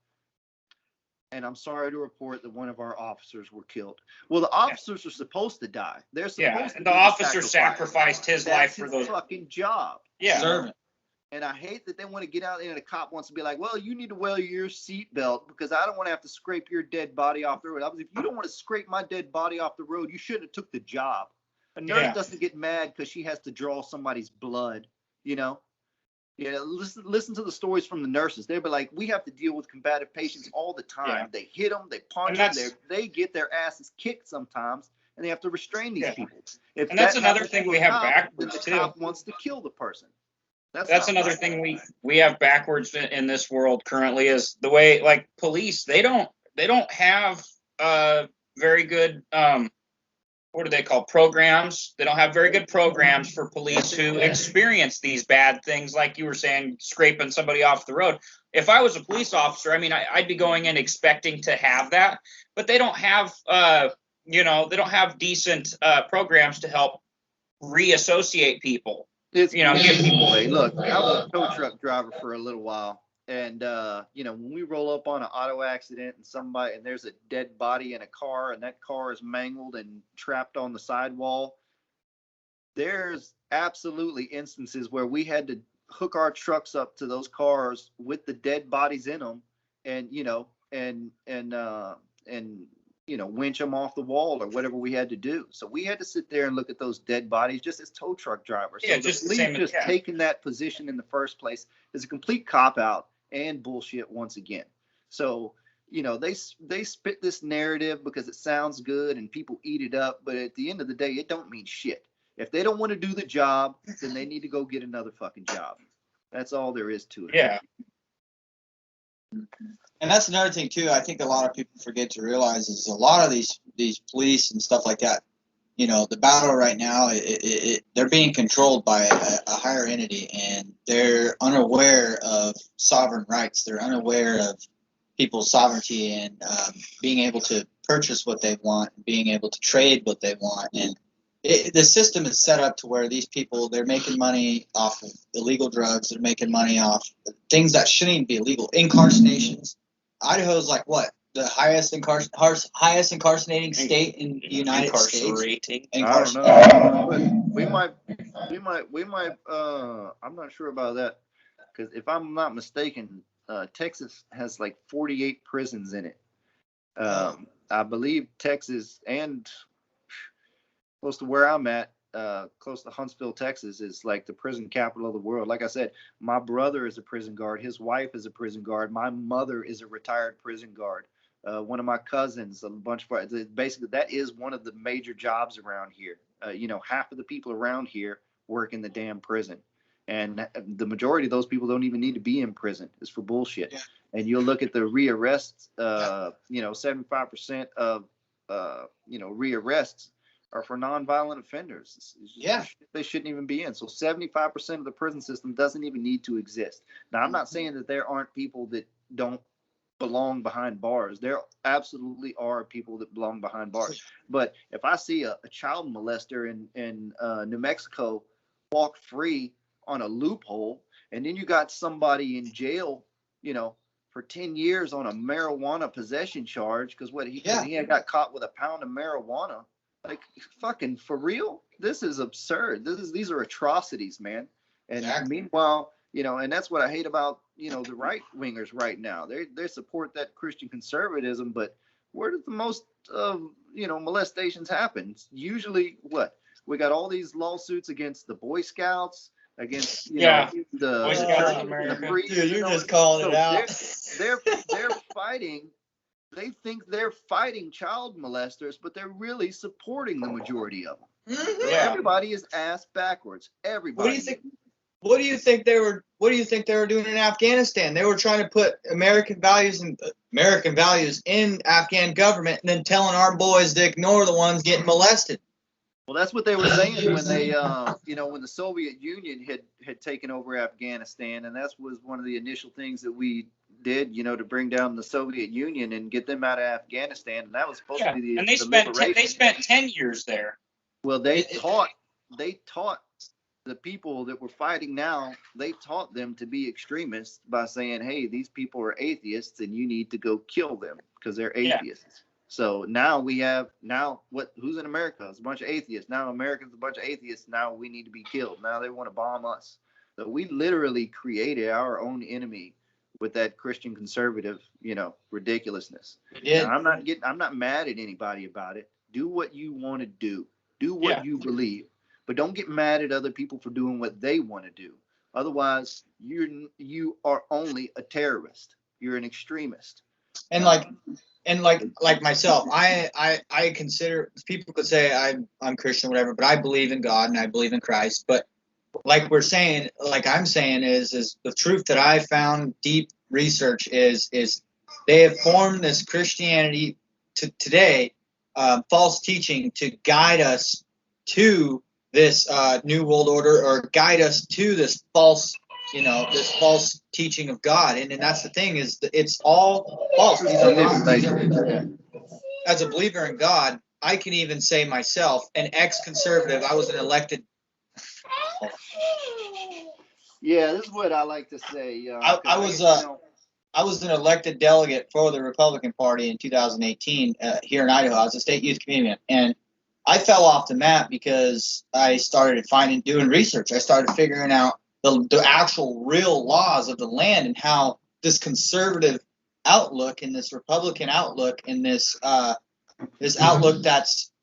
and I'm sorry to report that one of our officers were killed. Well, the officers are supposed to die. They're supposed to. The officer sacrificed his life for those. Fucking job. Yeah. Servant. And I hate that they want to get out there and a cop wants to be like, well, you need to wear your seatbelt because I don't want to have to scrape your dead body off the road. If you don't want to scrape my dead body off the road, you shouldn't have took the job. A nurse doesn't get mad because she has to draw somebody's blood, listen to the stories from the nurses. They'll be like, we have to deal with combative patients all the time. Yeah. They hit them, they punch them, they get their asses kicked sometimes, and they have to restrain these people. And that's another thing we have backwards too. The cop wants to kill the person. That's another thing we have backwards in this world currently, is the way, like, police, they don't have very good what do they call programs? They don't have very good programs for police who experience these bad things, like you were saying, scraping somebody off the road. If I was a police officer, I mean, I'd be going in expecting to have that, but they don't have they don't have decent programs to help reassociate people. It's give people a look. I was a tow truck driver for a little while, and when we roll up on an auto accident and there's a dead body in a car, and that car is mangled and trapped on the sidewall, there's absolutely instances where we had to hook our trucks up to those cars with the dead bodies in them, and winch them off the wall or whatever we had to do. So we had to sit there and look at those dead bodies just as tow truck drivers. So the police taking that position in the first place is a complete cop-out and bullshit once again. So, they spit this narrative because it sounds good and people eat it up, but at the end of the day, it don't mean shit. If they don't want to do the job, then they need to go get another fucking job. That's all there is to it. Yeah. And that's another thing too. I think a lot of people forget to realize is a lot of these police and stuff like that. The battle right now, they're being controlled by a higher entity, and they're unaware of sovereign rights. They're unaware of people's sovereignty and being able to purchase what they want, being able to trade what they want, and the system is set up to where these people, they're making money off of illegal drugs. They're making money off things that shouldn't even be illegal. Incarcerations. Idaho's like what? The highest incarcerating state in the United States. I don't know. But we might. I'm not sure about that, because if I'm not mistaken, Texas has like 48 prisons in it. I believe Texas and close to where I'm at, close to Huntsville, Texas, is like the prison capital of the world. Like I said, my brother is a prison guard. His wife is a prison guard. My mother is a retired prison guard. One of my cousins, a bunch of, basically that is one of the major jobs around here. Half of the people around here work in the damn prison. And the majority of those people don't even need to be in prison. It's for bullshit. Yeah. And you'll look at the rearrests, 75% of, rearrests are for nonviolent offenders. It's just, they shouldn't even be in. So 75% of the prison system doesn't even need to exist. Now, I'm not saying that there aren't people that don't belong behind bars. There absolutely are people that belong behind bars. But if I see a child molester in New Mexico walk free on a loophole, and then you got somebody in jail, for 10 years on a marijuana possession charge because he had got caught with a pound of marijuana. Like, fucking for real? This is absurd. These are atrocities, man. And meanwhile, and that's what I hate about, the right wingers right now. They support that Christian conservatism, but where does the most molestations happen? It's usually what? We got all these lawsuits against the Boy Scouts, against the Boy Scouts of America. America. The priests, Dude, you're just calling it out. They're fighting. They think they're fighting child molesters, but they're really supporting the majority of them. Mm-hmm. Yeah. Everybody is ass backwards. Everybody. What do you think they were doing in Afghanistan? They were trying to put American values in Afghan government, and then telling our boys to ignore the ones getting molested. Well, that's what they were saying when they, when the Soviet Union had taken over Afghanistan, and that was one of the initial things that we did, to bring down the Soviet Union and get them out of Afghanistan, and that was supposed to be they spent 10 years there. Well, they taught the people that were fighting now, they taught them to be extremists by saying, hey, these people are atheists and you need to go kill them because they're atheists. Yeah. So now who's in America? It's a bunch of atheists. Now America's a bunch of atheists. Now we need to be killed. Now they want to bomb us. So we literally created our own enemy with that Christian conservative, ridiculousness. Yeah. I'm not mad at anybody about it. Do what you want to do. Do what you believe. But don't get mad at other people for doing what they want to do. Otherwise, you are only a terrorist. You're an extremist. And like myself, I consider, people could say I'm Christian or whatever, but I believe in God and I believe in Christ. But like I'm saying is the truth that I found deep research is they have formed this Christianity today, false teaching to guide us to this new world order, or guide us to this false teaching of God. And that's the thing, is it's all false. As a believer in God, I can even say myself, an ex-conservative, I was an elected. Yeah, this is what I like to say. I was an elected delegate for the Republican Party in 2018 here in Idaho. I was a state youth committee, and I fell off the map because I started doing research. I started figuring out the actual real laws of the land, and how this conservative outlook and this Republican outlook and this outlook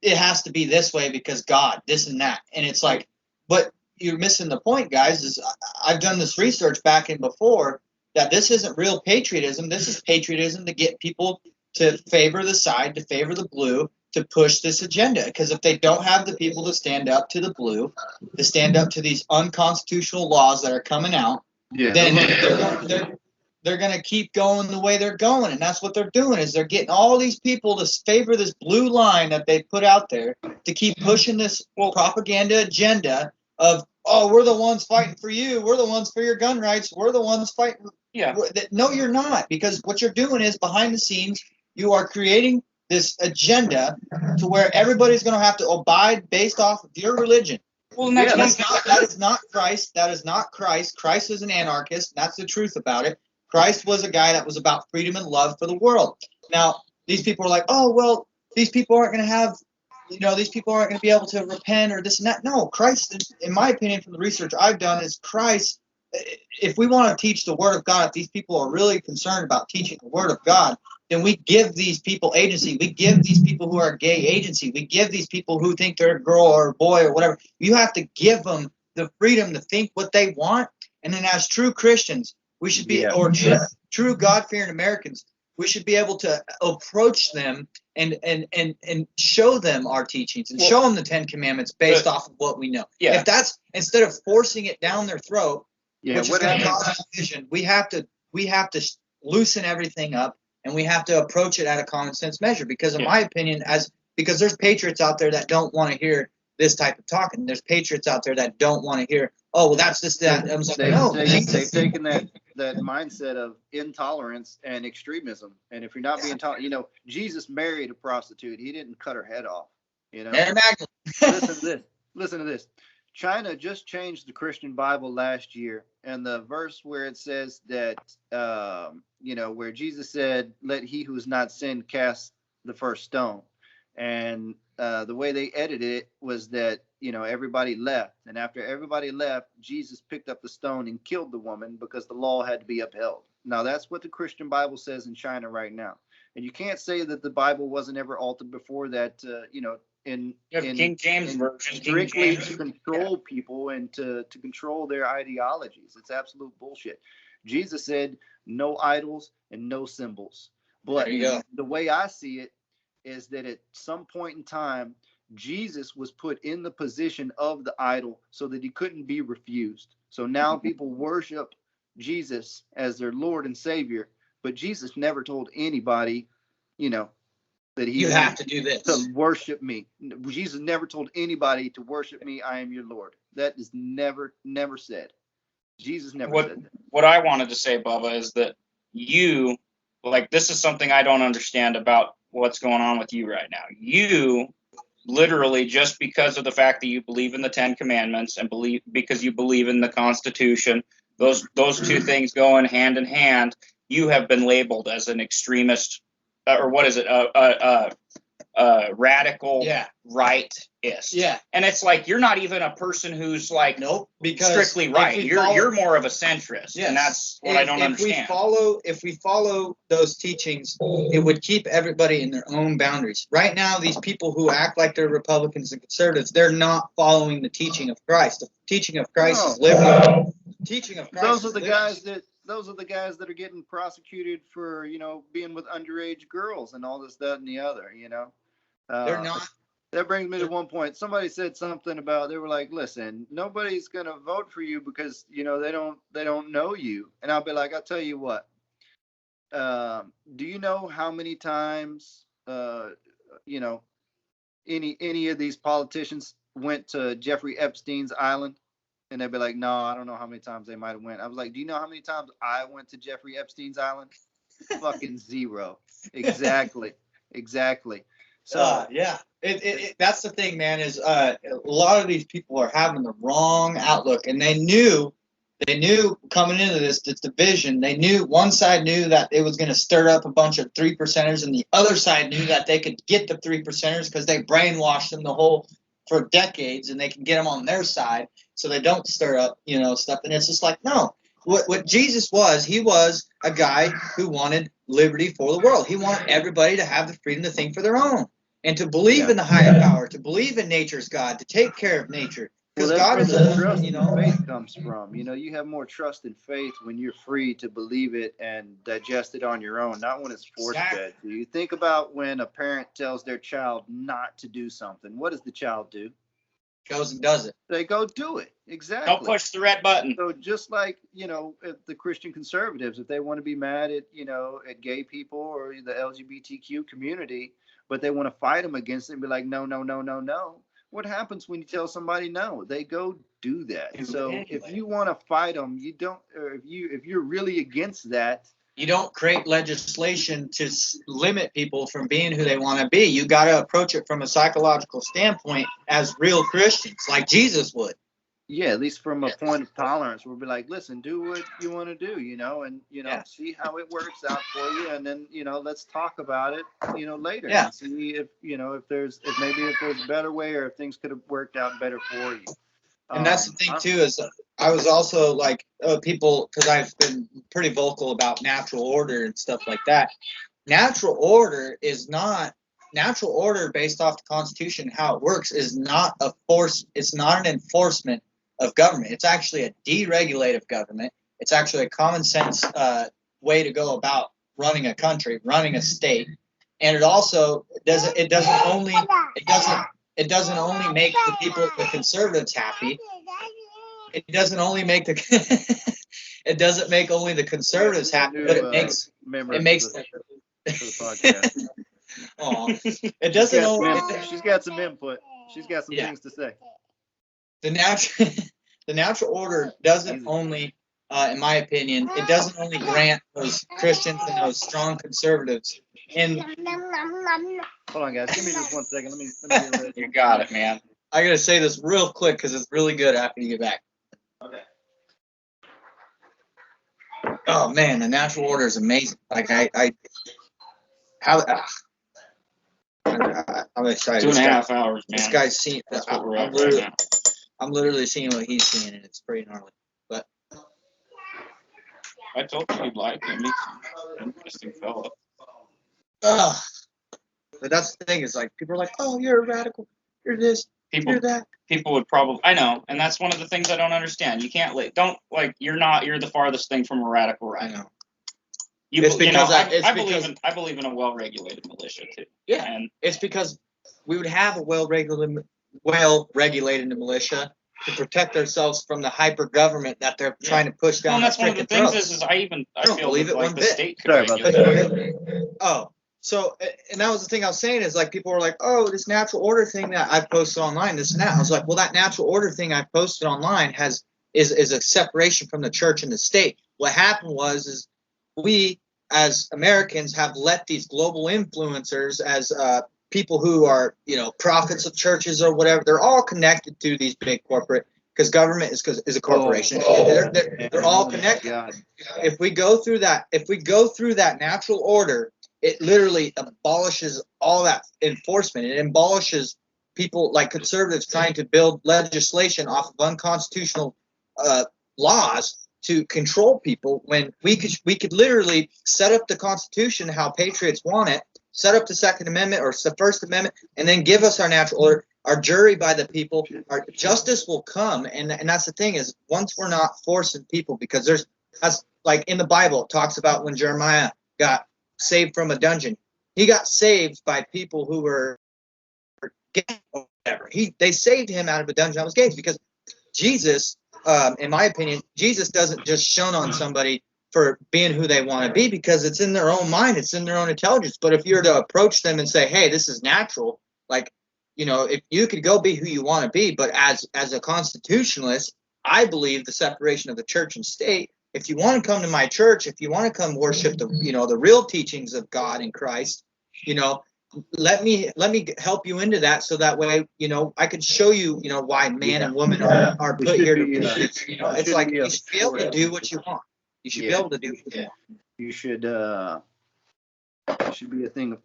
it has to be this way because God, this and that. And it's like, but you're missing the point, guys, is I've done this research back in before that this isn't real patriotism. This is patriotism to get people to favor the side, to favor the blue, to push this agenda. Because if they don't have the people to stand up to the blue, to stand up to these unconstitutional laws that are coming out, then they're going to keep going the way they're going. And that's what they're doing, is they're getting all these people to favor this blue line that they put out there, to keep pushing this propaganda agenda of, oh, we're the ones fighting for you. We're the ones for your gun rights. We're the ones fighting. Yeah. No, you're not. Because what you're doing is, behind the scenes, you are creating this agenda to where everybody's going to have to abide based off of your religion. Well, that is not Christ. That is not Christ. Christ is an anarchist. That's the truth about it. Christ was a guy that was about freedom and love for the world. Now, these people are like, oh, well, these people aren't going to have, these people aren't going to be able to repent or this and that. No, Christ, in my opinion, from the research I've done, is Christ. If we want to teach the word of God, if these people are really concerned about teaching the word of God, then we give these people agency. We give these people who are gay agency. We give these people who think they're a girl or a boy or whatever. You have to give them the freedom to think what they want. And then as true Christians, we should be, true God-fearing Americans, We should be able to approach them and show them our teachings and show them the 10 Commandments based off of what we know. Yeah. If that's instead of forcing it down their throat, Yeah, which is going to cause division, we have to loosen everything up, and we have to approach it at a common sense measure. Because in my opinion, because there's patriots out there that don't want to hear this type of talk, and there's patriots out there that don't want to hear, oh, well, that's just that. I'm like, no, they've taken that mindset of intolerance and extremism, and if you're not being taught, Jesus married a prostitute. He didn't cut her head off. Listen to this. China just changed the Christian Bible last year, and the verse where it says that, where Jesus said, "Let he who is not sinned cast the first stone," and the way they edited it was that everybody left, and after everybody left, Jesus picked up the stone and killed the woman because the law had to be upheld. Now that's what the Christian Bible says in China right now, and you can't say that the Bible wasn't ever altered before that. In King James version, strictly to control people and to control their ideologies. It's absolute bullshit. Jesus said no idols and no symbols. But the way I see it is that at some point in time, Jesus was put in the position of the idol so that he couldn't be refused. So now people worship Jesus as their Lord and Savior, but Jesus never told anybody, that you have to do this to worship me. Jesus never told anybody to worship me. I am your Lord. That is never said. Jesus never said that. What I wanted to say, Bubba, is that this is something I don't understand about what's going on with you right now. You literally, just because of the fact that you believe in the 10 Commandments and because you believe in the Constitution, those two things going hand in hand, you have been labeled as an extremist. Or what is it? Radical rightist. Yeah. And it's like you're not even a person who's like strictly right. You're more of a centrist. Yes. And that's what I don't understand. If we follow those teachings, it would keep everybody in their own boundaries. Right now, these people who act like they're Republicans and conservatives, they're not following the teaching of Christ. The teaching of Christ is liberty. The teaching of Christ. Those are the guys that are getting prosecuted for, being with underage girls and all this, that, and the other, They're not. That brings me to one point. Somebody said something about, they were like, listen, nobody's going to vote for you because, they don't know you. And I'll be like, I'll tell you what. Do you know how many times, any of these politicians went to Jeffrey Epstein's island? And they'd be like, no, I don't know how many times they might have went. I was like, do you know how many times I went to Jeffrey Epstein's island? Fucking zero. Exactly. So that's the thing, man, is a lot of these people are having the wrong outlook, and they knew coming into this division, one side knew that it was going to stir up a bunch of 3%ers, and the other side knew that they could get the 3%ers because they brainwashed them for decades, and they can get them on their side so they don't stir up, stuff. And it's just like, no. What Jesus was, he was a guy who wanted liberty for the world. He wanted everybody to have the freedom to think for their own and to believe in the higher power, to believe in nature's God, to take care of nature. Because God is the trust faith comes from. You have more trust and faith when you're free to believe it and digest it on your own, not when it's force fed. You think about when a parent tells their child not to do something. What does the child do? Goes and does it. They go do it. Exactly. Don't push the red button. So just like, if the Christian conservatives, if they want to be mad at, at gay people or the LGBTQ community, but they want to fight them against it and be like, no. What happens when you tell somebody no? They go do that. So if you want to fight them, you don't, or if you're really against that, you don't create legislation to limit people from being who they want to be. You got to approach it from a psychological standpoint as real Christians, like Jesus would. Yeah, at least from a point of tolerance, we'll be like, listen, do what you want to do, and see how it works out for you, and then let's talk about it, later, and see if if there's a better way, or if things could have worked out better for you. And that's the thing too, is I was also like people, because I've been pretty vocal about natural order and stuff like that. Natural order based off the Constitution, how it works, is not a force. It's not an enforcement of government. It's actually a deregulative government. It's actually a common sense way to go about running a country, running a state, and it doesn't only make the people, the conservatives, happy. It doesn't only make the it doesn't make only the conservatives happy, but it makes for the podcast. It doesn't only. She's got some input. She's got some things to say. The natural order doesn't only, in my opinion, it doesn't only grant those Christians and those strong conservatives. And hold on, guys. Give me just 1 second. Let me get ready. You got it, man. I gotta say this real quick because it's really good after you get back. Okay. Oh man, the natural order is amazing. Like I'm excited. 2.5 hours, man. This guy's seen. That's what we're at right now. I'm literally seeing what he's seeing, and it's pretty gnarly. But I told you you'd like him. He's an interesting fellow. But that's the thing, is like people are like, oh, you're a radical, you're this, you're that. People would probably, I know, and that's one of the things I don't understand. You can't you're the farthest thing from a radical right. I know. I believe in a well-regulated militia too. Yeah, and it's because we would have a well-regulated militia to protect ourselves from the hyper government that they're trying to push down. Well, and that's one of the things is I don't feel believe it like one the bit. state could Sorry about regulate. Oh, so, and that was the thing I was saying, is like people were like, oh, this natural order thing that I've posted online, this and that. I was like, well, that natural order thing I posted online is a separation from the church and the state. What happened is we as Americans have let these global influencers, as people who are, prophets of churches or whatever, they're all connected to these big corporate, because government is a corporation. They're all connected. God. If we go through that natural order, it literally abolishes all that enforcement. It abolishes people like conservatives trying to build legislation off of unconstitutional laws to control people, when we could literally set up the Constitution how patriots want it, set up the Second Amendment or the First Amendment, and then give us our natural order, our jury by the people. Our justice will come, and that's the thing, is once we're not forcing people, because that's like in the Bible, it talks about when Jeremiah got saved from a dungeon. He got saved by people who were gay or whatever. They saved him out of a dungeon that was gays, because Jesus, in my opinion, Jesus doesn't just shun on somebody for being who they want to be, because it's in their own mind, it's in their own intelligence. But if you're to approach them and say, hey, this is natural, like, if you could go be who you want to be, but as a constitutionalist, I believe the separation of the church and state. If you want to come to my church, if you want to come worship the real teachings of God in Christ, let me help you into that, so that way, I could show you, why man and woman are put here to be. It's like you should be able to do what you want. You should be able to do what you want. You should it should be a thing of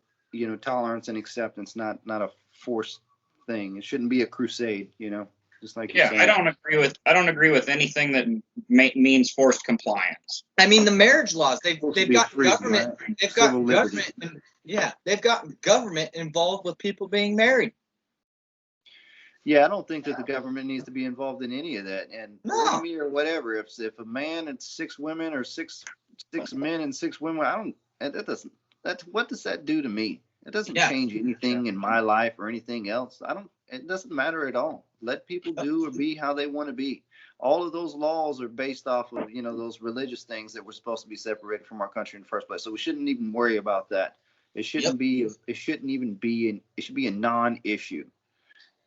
tolerance and acceptance, not a forced thing. It shouldn't be a crusade, just like I don't agree with anything that means forced compliance. I mean, the marriage laws, they've got free, government, right? they've got Civil government, liberty. they've got government involved with people being married. Yeah, I don't think that the government needs to be involved in any of that. And polygamy or whatever, if a man and 6 women, or six men and 6 women, what does that do to me? It doesn't change anything in my life or anything else. It doesn't matter at all. Let people do or be how they want to be. All of those laws are based off of, those religious things that were supposed to be separated from our country in the first place. So we shouldn't even worry about that. It shouldn't be, it should be a non-issue.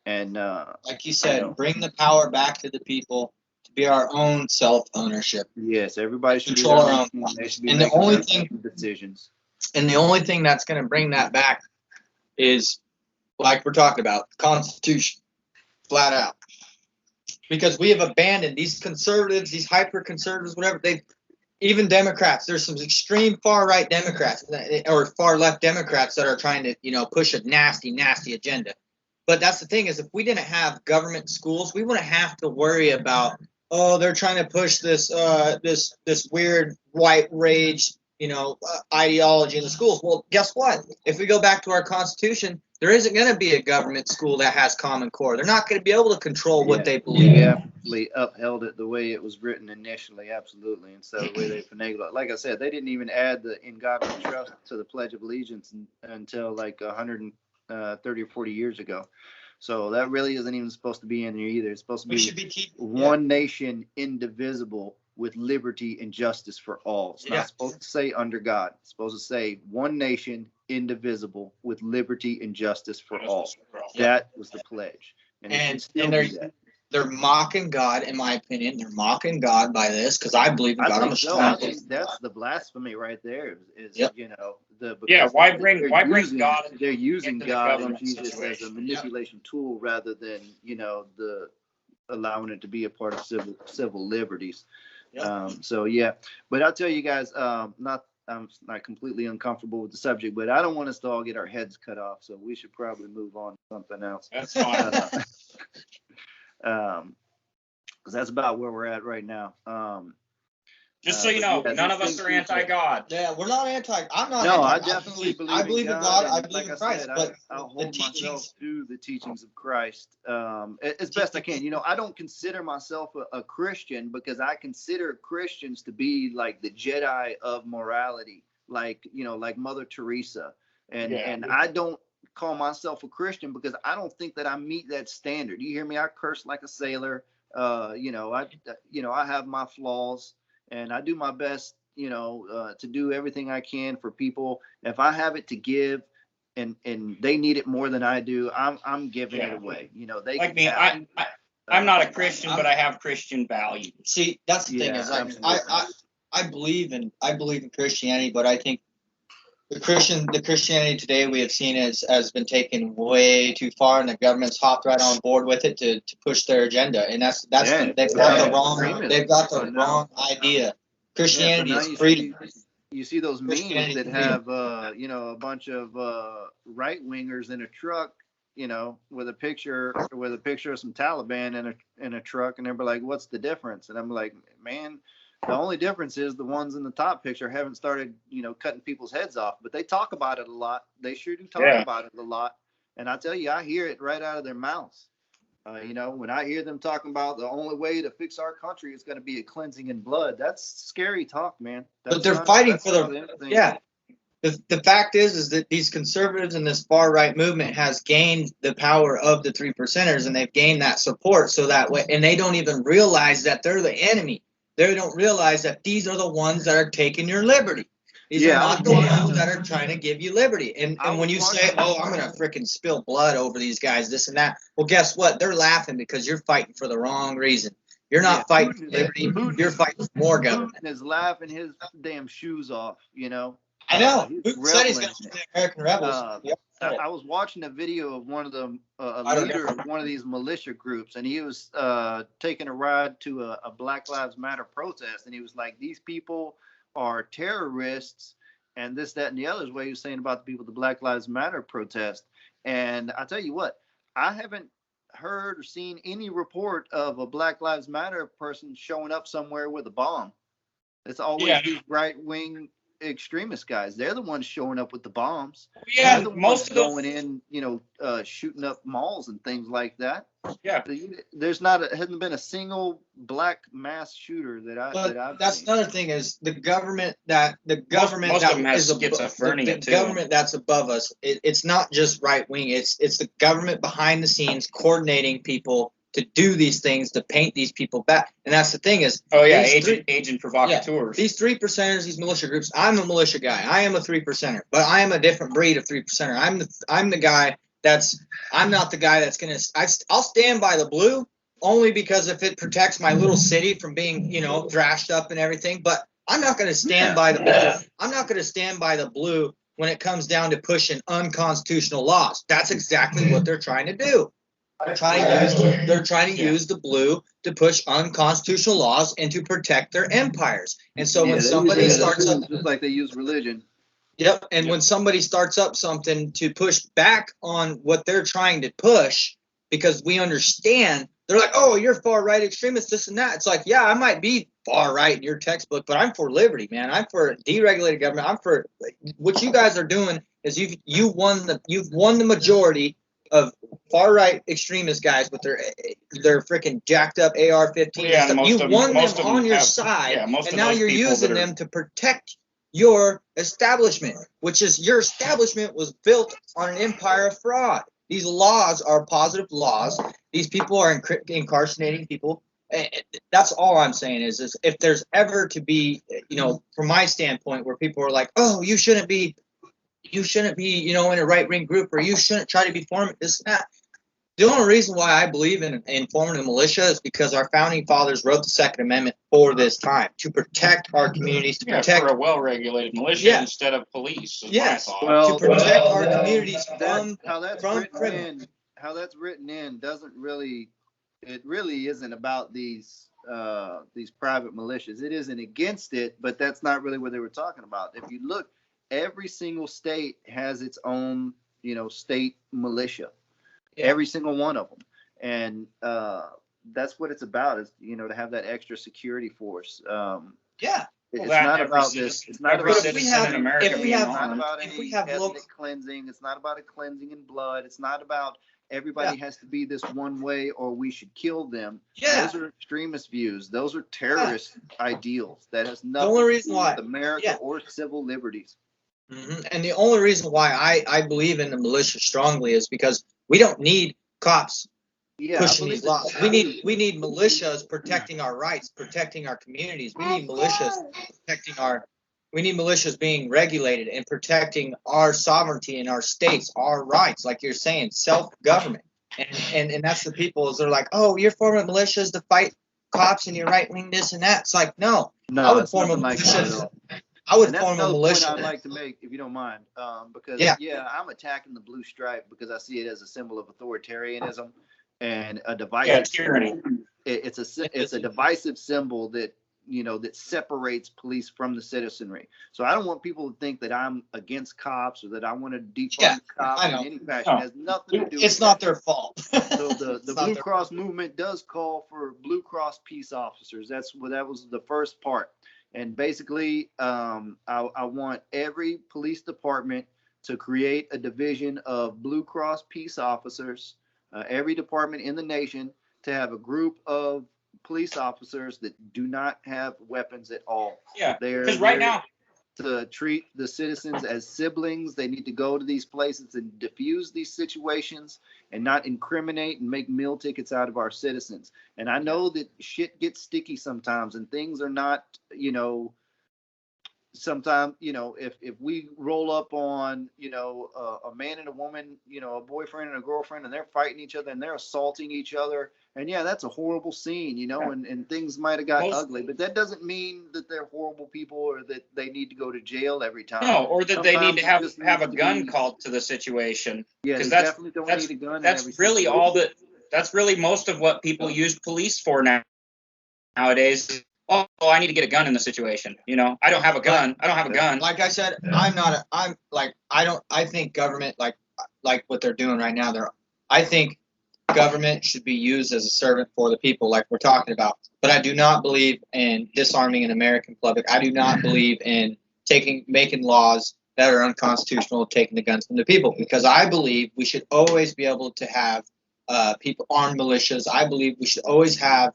And like you said, bring the power back to the people to be our own self-ownership. Yes, everybody should control our own. They should be and the only thing decisions. And the only thing that's going to bring that back is, like we're talking about, the Constitution, flat out. Because we have abandoned these conservatives, these hyper-conservatives, whatever. Even Democrats, there's some extreme far-right Democrats or far-left Democrats that are trying to, push a nasty, nasty agenda. But that's the thing, is if we didn't have government schools, we wouldn't have to worry about, they're trying to push this weird white rage, ideology in the schools. Well, guess what? If we go back to our Constitution, There isn't going to be a government school that has Common Core. They're not going to be able to control what they believe. They absolutely upheld it the way it was written initially, absolutely. And so the way they finagled it. Like I said, they didn't even add the "In God We Trust" to the Pledge of Allegiance until like 130 or 40 years ago. So that really isn't even supposed to be in there either. It's supposed to be one nation, indivisible, with liberty and justice for all. It's not supposed to say under God. It's supposed to say one nation, indivisible, with liberty and justice for all. That was the pledge. And they're mocking God, in my opinion. They're mocking God by this, because I believe in God. I think that's the blasphemy right there. Why bring God? They're using God and Jesus as a manipulation tool rather than allowing it to be a part of civil liberties. But I'll tell you guys, I'm not completely uncomfortable with the subject, but I don't want us to all get our heads cut off, so we should probably move on to something else. That's fine. Because that's about where we're at right now. Just so you know, none of us are anti-God. Yeah, we're not I'm not. No, I definitely believe. I believe in God. I believe like in Christ. But I'll hold myself to the teachings of Christ as best I can. I don't consider myself a Christian because I consider Christians to be like the Jedi of morality, like Mother Teresa, and I don't call myself a Christian because I don't think that I meet that standard. You hear me? I curse like a sailor. I have my flaws. And I do my best, to do everything I can for people. If I have it to give, and they need it more than I do, I'm giving it away. They like me. I'm not a Christian, but I have Christian values. See, that's the thing is, I believe in Christianity, but I think the Christianity today we have seen has been taken way too far, and the government's hopped right on board with it to push their agenda, and they've got the wrong idea. Christianity is freedom. You see those memes that have a bunch of right wingers in a truck, with a picture of some Taliban in a truck, and they're like, "What's the difference?" And I'm like, man. The only difference is the ones in the top picture haven't started, cutting people's heads off, but they talk about it a lot. They sure do talk about it a lot. And I tell you, I hear it right out of their mouths. When I hear them talking about the only way to fix our country is going to be a cleansing in blood, that's scary talk, man. But they're fighting for the fact is that these conservatives and this far right movement has gained the power of the 3%ers, and they've gained that support so that way, and they don't even realize that they're the enemy. They don't realize that these are the ones that are taking your liberty. These are not the ones that are trying to give you liberty. And when you say, "Oh, I'm going to freaking spill blood over these guys, this and that," well, guess what? They're laughing because you're fighting for the wrong reason. You're not fighting for liberty. You're fighting for more government. Putin is laughing his damn shoes off, I know. Putin said he's going to the American rebels. I was watching a video of one of them, a leader of one of these militia groups, and he was taking a ride to a Black Lives Matter protest, and he was like, "These people are terrorists," and this, that, and the other is what he was saying about the people at the Black Lives Matter protest. And I tell you what, I haven't heard or seen any report of a Black Lives Matter person showing up somewhere with a bomb. It's always these right-wing extremist guys. They're the ones showing up with the bombs. Yeah, most of going in, shooting up malls and things like that. Yeah, hasn't been a single black mass shooter that I've that's seen. Another thing is the government that's above us. It's not just right wing. It's the government behind the scenes coordinating people to do these things, to paint these people back. And that's the thing is, agent provocateurs. These 3%ers, these militia groups. I'm a militia guy. I am a 3%er, but I am a different breed of 3%er. I'm the guy I'm not the guy that's gonna. I'll stand by the blue only because if it protects my little city from being, thrashed up and everything. But I'm not going to stand by the blue. I'm not going to stand by the blue when it comes down to pushing unconstitutional laws. That's exactly what they're trying to do. They're trying to use the blue to push unconstitutional laws and to protect their empires. And so when somebody starts up, just like they use religion. Yep. And when somebody starts up something to push back on what they're trying to push, because we understand, they're like, "Oh, you're far right extremist, this and that." It's like, yeah, I might be far right in your textbook, but I'm for liberty, man. I'm for deregulated government. I'm for what you guys are doing is you've won the majority of far right extremist guys with their freaking jacked up AR-15 and stuff. You won them on your side, and now you're using them to protect your establishment, which is your establishment was built on an empire of fraud. These laws are positive laws. These people are incarcerating people. That's all I'm saying is if there's ever to be, from my standpoint, where people are like, oh, you shouldn't be, in a right-wing group, or you shouldn't try to be forming this and that. The only reason why I believe in forming a militia is because our founding fathers wrote the Second Amendment for this time, to protect our communities, to protect for a well-regulated militia instead of police. Yes, well, to protect our communities from criminals. How that's written in doesn't really. It really isn't about these private militias. It isn't against it, but that's not really what they were talking about. If you look, every single state has its own, state militia. Yeah. Every single one of them, and that's what it's about. Is to have that extra security force. It's not about this. It's not about any ethnic cleansing. It's not about a cleansing in blood. It's not about everybody has to be this one way or we should kill them. Those are extremist views. Those are terrorist ideals. That has nothing to do with America or civil liberties. Mm-hmm. And the only reason why I believe in the militia strongly is because we don't need cops pushing these laws. We need militias protecting our rights, protecting our communities. We need militias being regulated and protecting our sovereignty in our states, our rights, like you're saying, self-government. And that's the people they're like, oh, you're forming militias to fight cops and you're right-wing this and that. It's like, no, I would form a militia. I would form a militia. Point I'd like to make, if you don't mind, because I'm attacking the blue stripe because I see it as a symbol of authoritarianism and a divisive tyranny. It's a divisive symbol that separates police from the citizenry. So I don't want people to think that I'm against cops or that I want to defund cops in any fashion. It has nothing to do with it's not their fault. So the Blue Cross movement does call for Blue Cross peace officers. That was the first part. And basically, I want every police department to create a division of Blue Cross peace officers, every department in the nation to have a group of police officers that do not have weapons at all. Yeah, because right now, to treat the citizens as siblings, they need to go to these places and diffuse these situations and not incriminate and make meal tickets out of our citizens. And I know that shit gets sticky sometimes and things are not, sometimes, if we roll up on, a man and a woman, a boyfriend and a girlfriend, and they're fighting each other and they're assaulting each other. And that's a horrible scene, and things might have got ugly, but that doesn't mean that they're horrible people or that they need to go to jail every time. No, or that they need to have a gun called to the situation. Yeah, they definitely don't need a gun. That's really that's really most of what people use police for nowadays. Oh, I need to get a gun in the situation. I don't have a gun. I don't have a gun. Like I said, I think government, like what they're doing right now, I think government should be used as a servant for the people, like we're talking about. But I do not believe in disarming an American public. I do not believe in making laws that are unconstitutional, taking the guns from the people, because I believe we should always be able to have people armed militias. I believe we should always have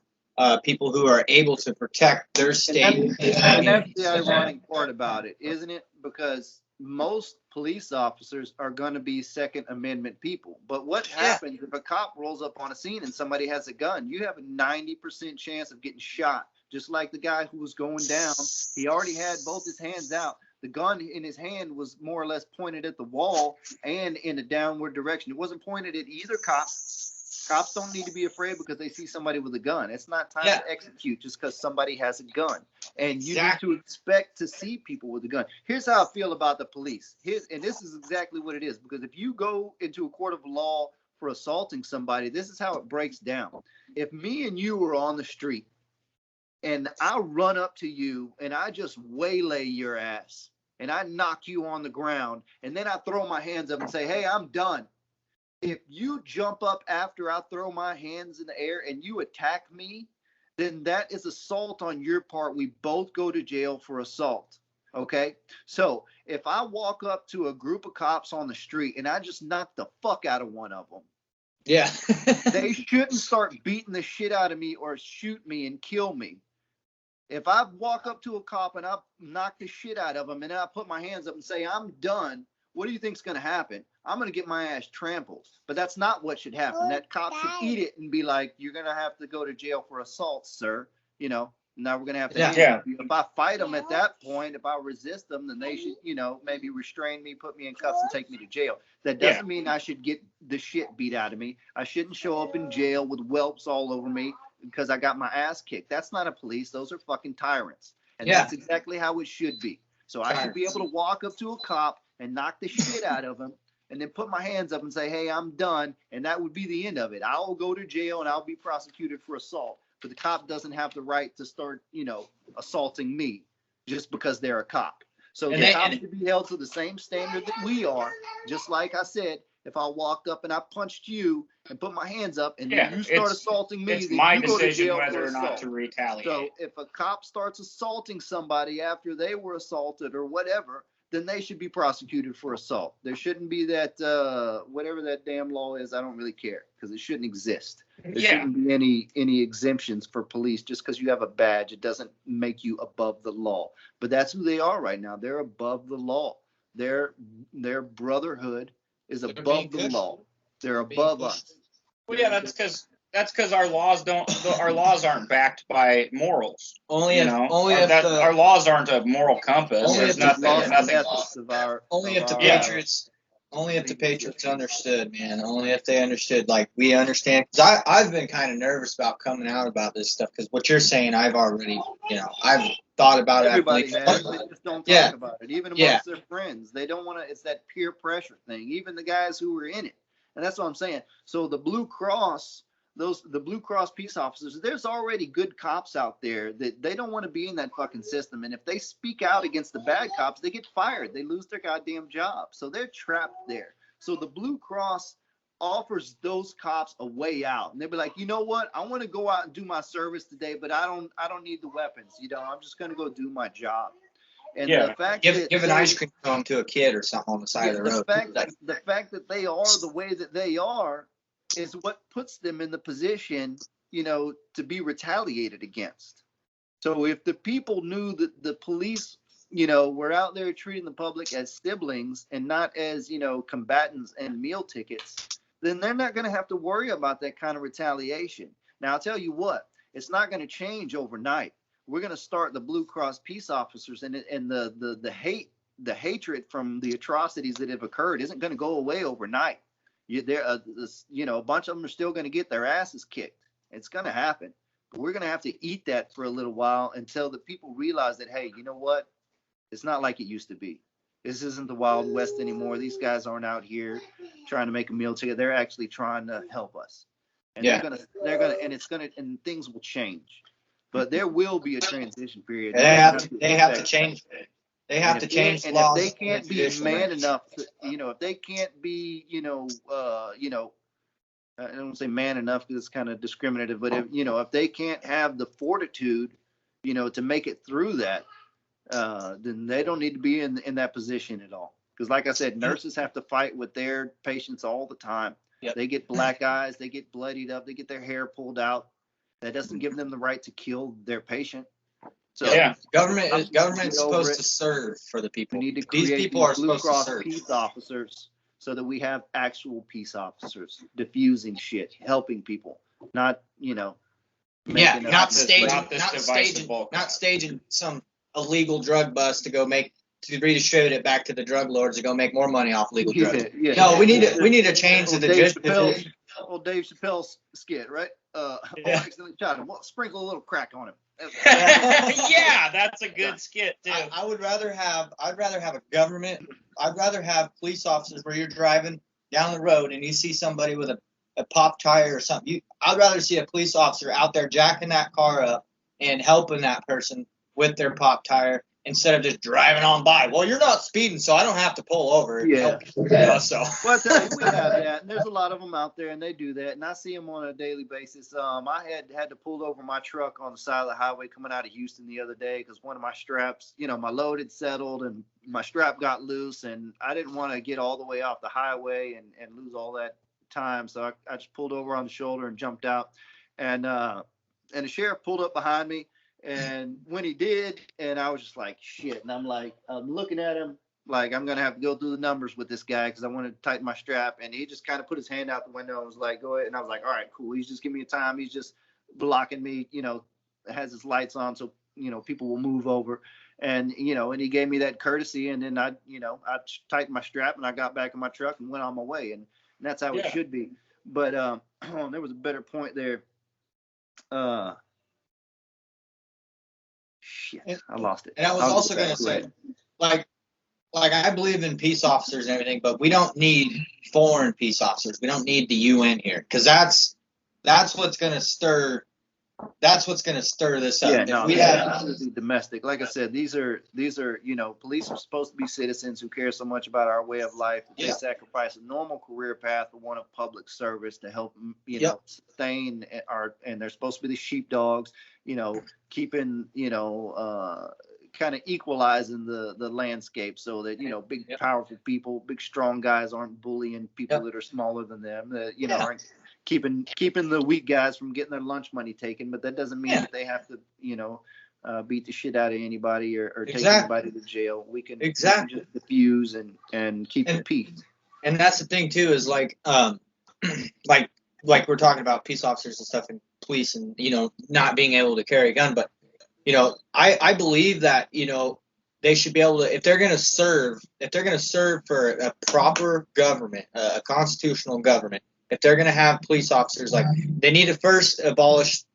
people who are able to protect their state. And that's the ironic part about it, isn't it? Because most police officers are going to be Second Amendment people. But what happens if a cop rolls up on a scene and somebody has a gun? You have a 90% chance of getting shot. Just like the guy who was going down, he already had both his hands out. The gun in his hand was more or less pointed at the wall and in a downward direction. It wasn't pointed at either cop. Cops don't need to be afraid because they see somebody with a gun. It's not time to execute just because somebody has a gun. And you need to expect to see people with a gun. Here's how I feel about the police. And this is exactly what it is. Because if you go into a court of law for assaulting somebody, this is how it breaks down. If me and you were on the street and I run up to you and I just waylay your ass and I knock you on the ground and then I throw my hands up and say, hey, I'm done. If you jump up after I throw my hands in the air and you attack me, then that is assault on your part. We both go to jail for assault. Okay, so if I walk up to a group of cops on the street and I just knock the fuck out of one of them, yeah, they shouldn't start beating the shit out of me or shoot me and kill me. If I walk up to a cop and I knock the shit out of him and I put my hands up and say, I'm done, what do you think's going to happen? I'm going to get my ass trampled. But that's not what should happen. That cop should eat it and be like, you're going to have to go to jail for assault, sir. You know, now we're going to have to handcuff you. If I fight them at that point, if I resist them, then they should, you know, maybe restrain me, put me in cuffs and take me to jail. That doesn't mean I should get the shit beat out of me. I shouldn't show up in jail with whelps all over me because I got my ass kicked. That's not a police. Those are fucking tyrants. And that's exactly how it should be. So I should be able to walk up to a cop and knock the shit out of him and then put my hands up and say, hey, I'm done. And that would be the end of it. I'll go to jail and I'll be prosecuted for assault. But the cop doesn't have the right to start, you know, assaulting me just because they're a cop. So the cops should be held to the same standard that we are. Just like I said, if I walked up and I punched you and put my hands up and then you start assaulting me, it's then my you go to decision jail whether for or assault. not to retaliate. So if a cop starts assaulting somebody after they were assaulted or whatever, then they should be prosecuted for assault. There shouldn't be that, whatever that damn law is, I don't really care because it shouldn't exist. There shouldn't be any exemptions for police just because you have a badge. It doesn't make you above the law. But that's who they are right now. They're above the law. Their brotherhood is above the law. They're above us. Well, yeah, that's because our laws aren't backed by morals. Only if our laws aren't a moral compass. Only There's if nothing. Only if the Patriots understood, man. Only if they understood, like we understand. Because I've been kind of nervous about coming out about this stuff. Because what you're saying, I've already, I've thought about Everybody it. has. They just don't talk about it. Even amongst their friends, they don't want to. It's that peer pressure thing. Even the guys who were in it, and that's what I'm saying. So the Blue Cross. The Blue Cross peace officers, there's already good cops out there that they don't want to be in that fucking system. And if they speak out against the bad cops, they get fired. They lose their goddamn job. So they're trapped there. So the Blue Cross offers those cops a way out. And they'll be like, you know what? I want to go out and do my service today, but I don't need the weapons. I'm just going to go do my job. And the fact give an ice cream cone to a kid or something on the side of the road. The fact that they are the way that they are is what puts them in the position, to be retaliated against. So if the people knew that the police, were out there treating the public as siblings and not as, combatants and meal tickets, then they're not going to have to worry about that kind of retaliation. Now, I'll tell you what, it's not going to change overnight. We're going to start the Blue Cross peace officers and the hatred from the atrocities that have occurred isn't going to go away overnight. A bunch of them are still going to get their asses kicked. It's going to happen. But we're going to have to eat that for a little while until the people realize that, hey, you know what? It's not like it used to be. This isn't the Wild West anymore. These guys aren't out here trying to make a meal ticket. They're actually trying to help us. And and things will change. But there will be a transition period. They have to change. They have to change the laws. If they can't be man enough to, if they can't be, I don't want to say man enough because it's kind of discriminative, but if they can't have the fortitude, to make it through that, then they don't need to be in that position at all. Because like I said, nurses have to fight with their patients all the time. Yep. They get black eyes, they get bloodied up, they get their hair pulled out. That doesn't give them the right to kill their patient. So government is supposed to serve for the people. We need to create these Blue Cross peace officers so that we have actual peace officers diffusing shit, helping people, not not staging some illegal drug bust to redistribute it back to the drug lords to go make more money off legal drugs. No, we need to change the Dave Chappelle's skit, right? Accidentally shot him. Well, sprinkle a little crack on him. Yeah, that's a good skit too. I'd rather have a government. I'd rather have police officers where you're driving down the road and you see somebody with a pop tire or something. I'd rather see a police officer out there jacking that car up and helping that person with their pop tire instead of just driving on by. Well, you're not speeding, so I don't have to pull over. Yeah. So. Well, I tell you, we have that, and there's a lot of them out there, and they do that, and I see them on a daily basis. I had to pull over my truck on the side of the highway coming out of Houston the other day because one of my straps, my load had settled and my strap got loose, and I didn't want to get all the way off the highway and lose all that time, so I just pulled over on the shoulder and jumped out, and the sheriff pulled up behind me. And when he did, and I was just like, shit. And I'm looking at him like I'm going to have to go through the numbers with this guy because I wanted to tighten my strap. And he just kind of put his hand out the window and was like, go ahead. And I was like, all right, cool. He's just giving me a time. He's just blocking me, has his lights on so, people will move over. And, and he gave me that courtesy. And then I tightened my strap and I got back in my truck and went on my way. And that's how it should be. But there was a better point there. Shit, I lost it. And I was also going to say, like I believe in peace officers and everything, but we don't need foreign peace officers. We don't need the UN here because that's what's going to stir. That's what's going to stir this up. Yeah, no, we have domestic. Like I said, these are police are supposed to be citizens who care so much about our way of life. They sacrifice a normal career path for one of public service to help sustain and they're supposed to be the sheepdogs. Keeping kind of equalizing the landscape so that big powerful people, big strong guys aren't bullying people that are smaller than them. That aren't keeping the weak guys from getting their lunch money taken, but that doesn't mean that they have to, beat the shit out of anybody or take anybody to jail. We can just diffuse and keep the peace. And that's the thing too, is like we're talking about peace officers and stuff and police and, not being able to carry a gun. But, I believe that, they should be able to, if they're going to serve for a proper government, a constitutional government, if they're going to have police officers, like they need to first abolish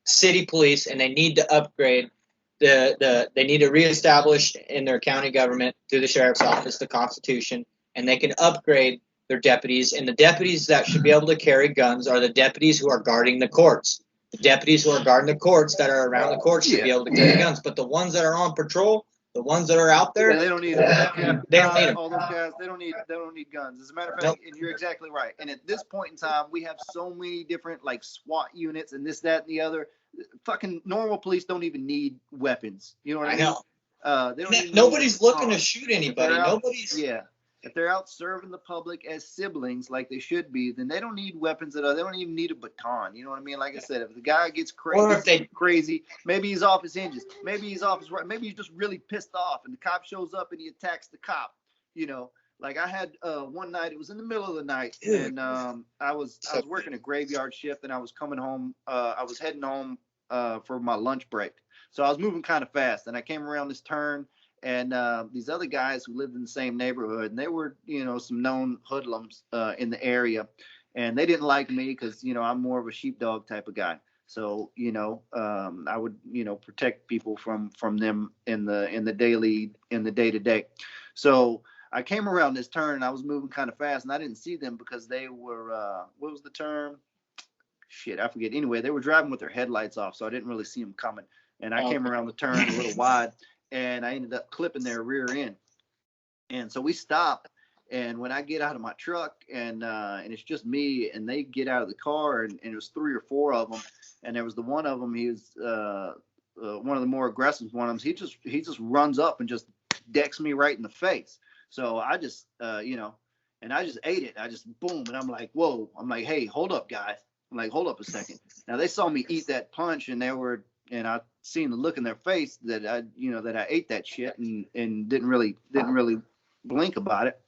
city police and they need to upgrade they need to reestablish in their county government through the sheriff's office, the Constitution, and they can upgrade their deputies. And the deputies that should be able to carry guns are the deputies who are guarding the courts. The deputies who are guarding the courts that are around the courts should be able to carry guns. But the ones that are on patrol, the ones that are out there, they don't need them. They don't need them. All those guys, they don't need guns. As a matter of fact, and you're exactly right. And at this point in time, we have so many different like SWAT units and this, that, and the other. Fucking normal police don't even need weapons. You know what I mean? Know. They don't nobody's looking to shoot anybody. If they're out serving the public as siblings like they should be, then they don't need weapons at all. They don't even need a baton. You know what I mean? Like I said, if the guy gets crazy, maybe he's off his hinges. Maybe he's off his right. Maybe he's just really pissed off, and the cop shows up and he attacks the cop. Like I had one night. It was in the middle of the night, and I was working a graveyard shift, and I was coming home. I was heading home for my lunch break, so I was moving kind of fast, and I came around this turn. And these other guys who lived in the same neighborhood, and they were, some known hoodlums in the area, and they didn't like me because, I'm more of a sheepdog type of guy. So, I would, protect people from them in the day to day. So I came around this turn and I was moving kind of fast, and I didn't see them because they were, what was the term? Shit, I forget. Anyway, they were driving with their headlights off, so I didn't really see them coming. And I came around the turn a little wide. And I ended up clipping their rear end. And so we stopped. And when I get out of my truck and it's just me, and they get out of the car, and it was 3 or 4 of them. And there was the one of them, he was one of the more aggressive ones. He just runs up and just decks me right in the face. So I just, and I just ate it. I just boom. And I'm like, whoa. I'm like, hey, hold up, guys. I'm like, hold up a second. Now they saw me eat that punch, and I seen the look in their face that I ate that shit and didn't really blink about it.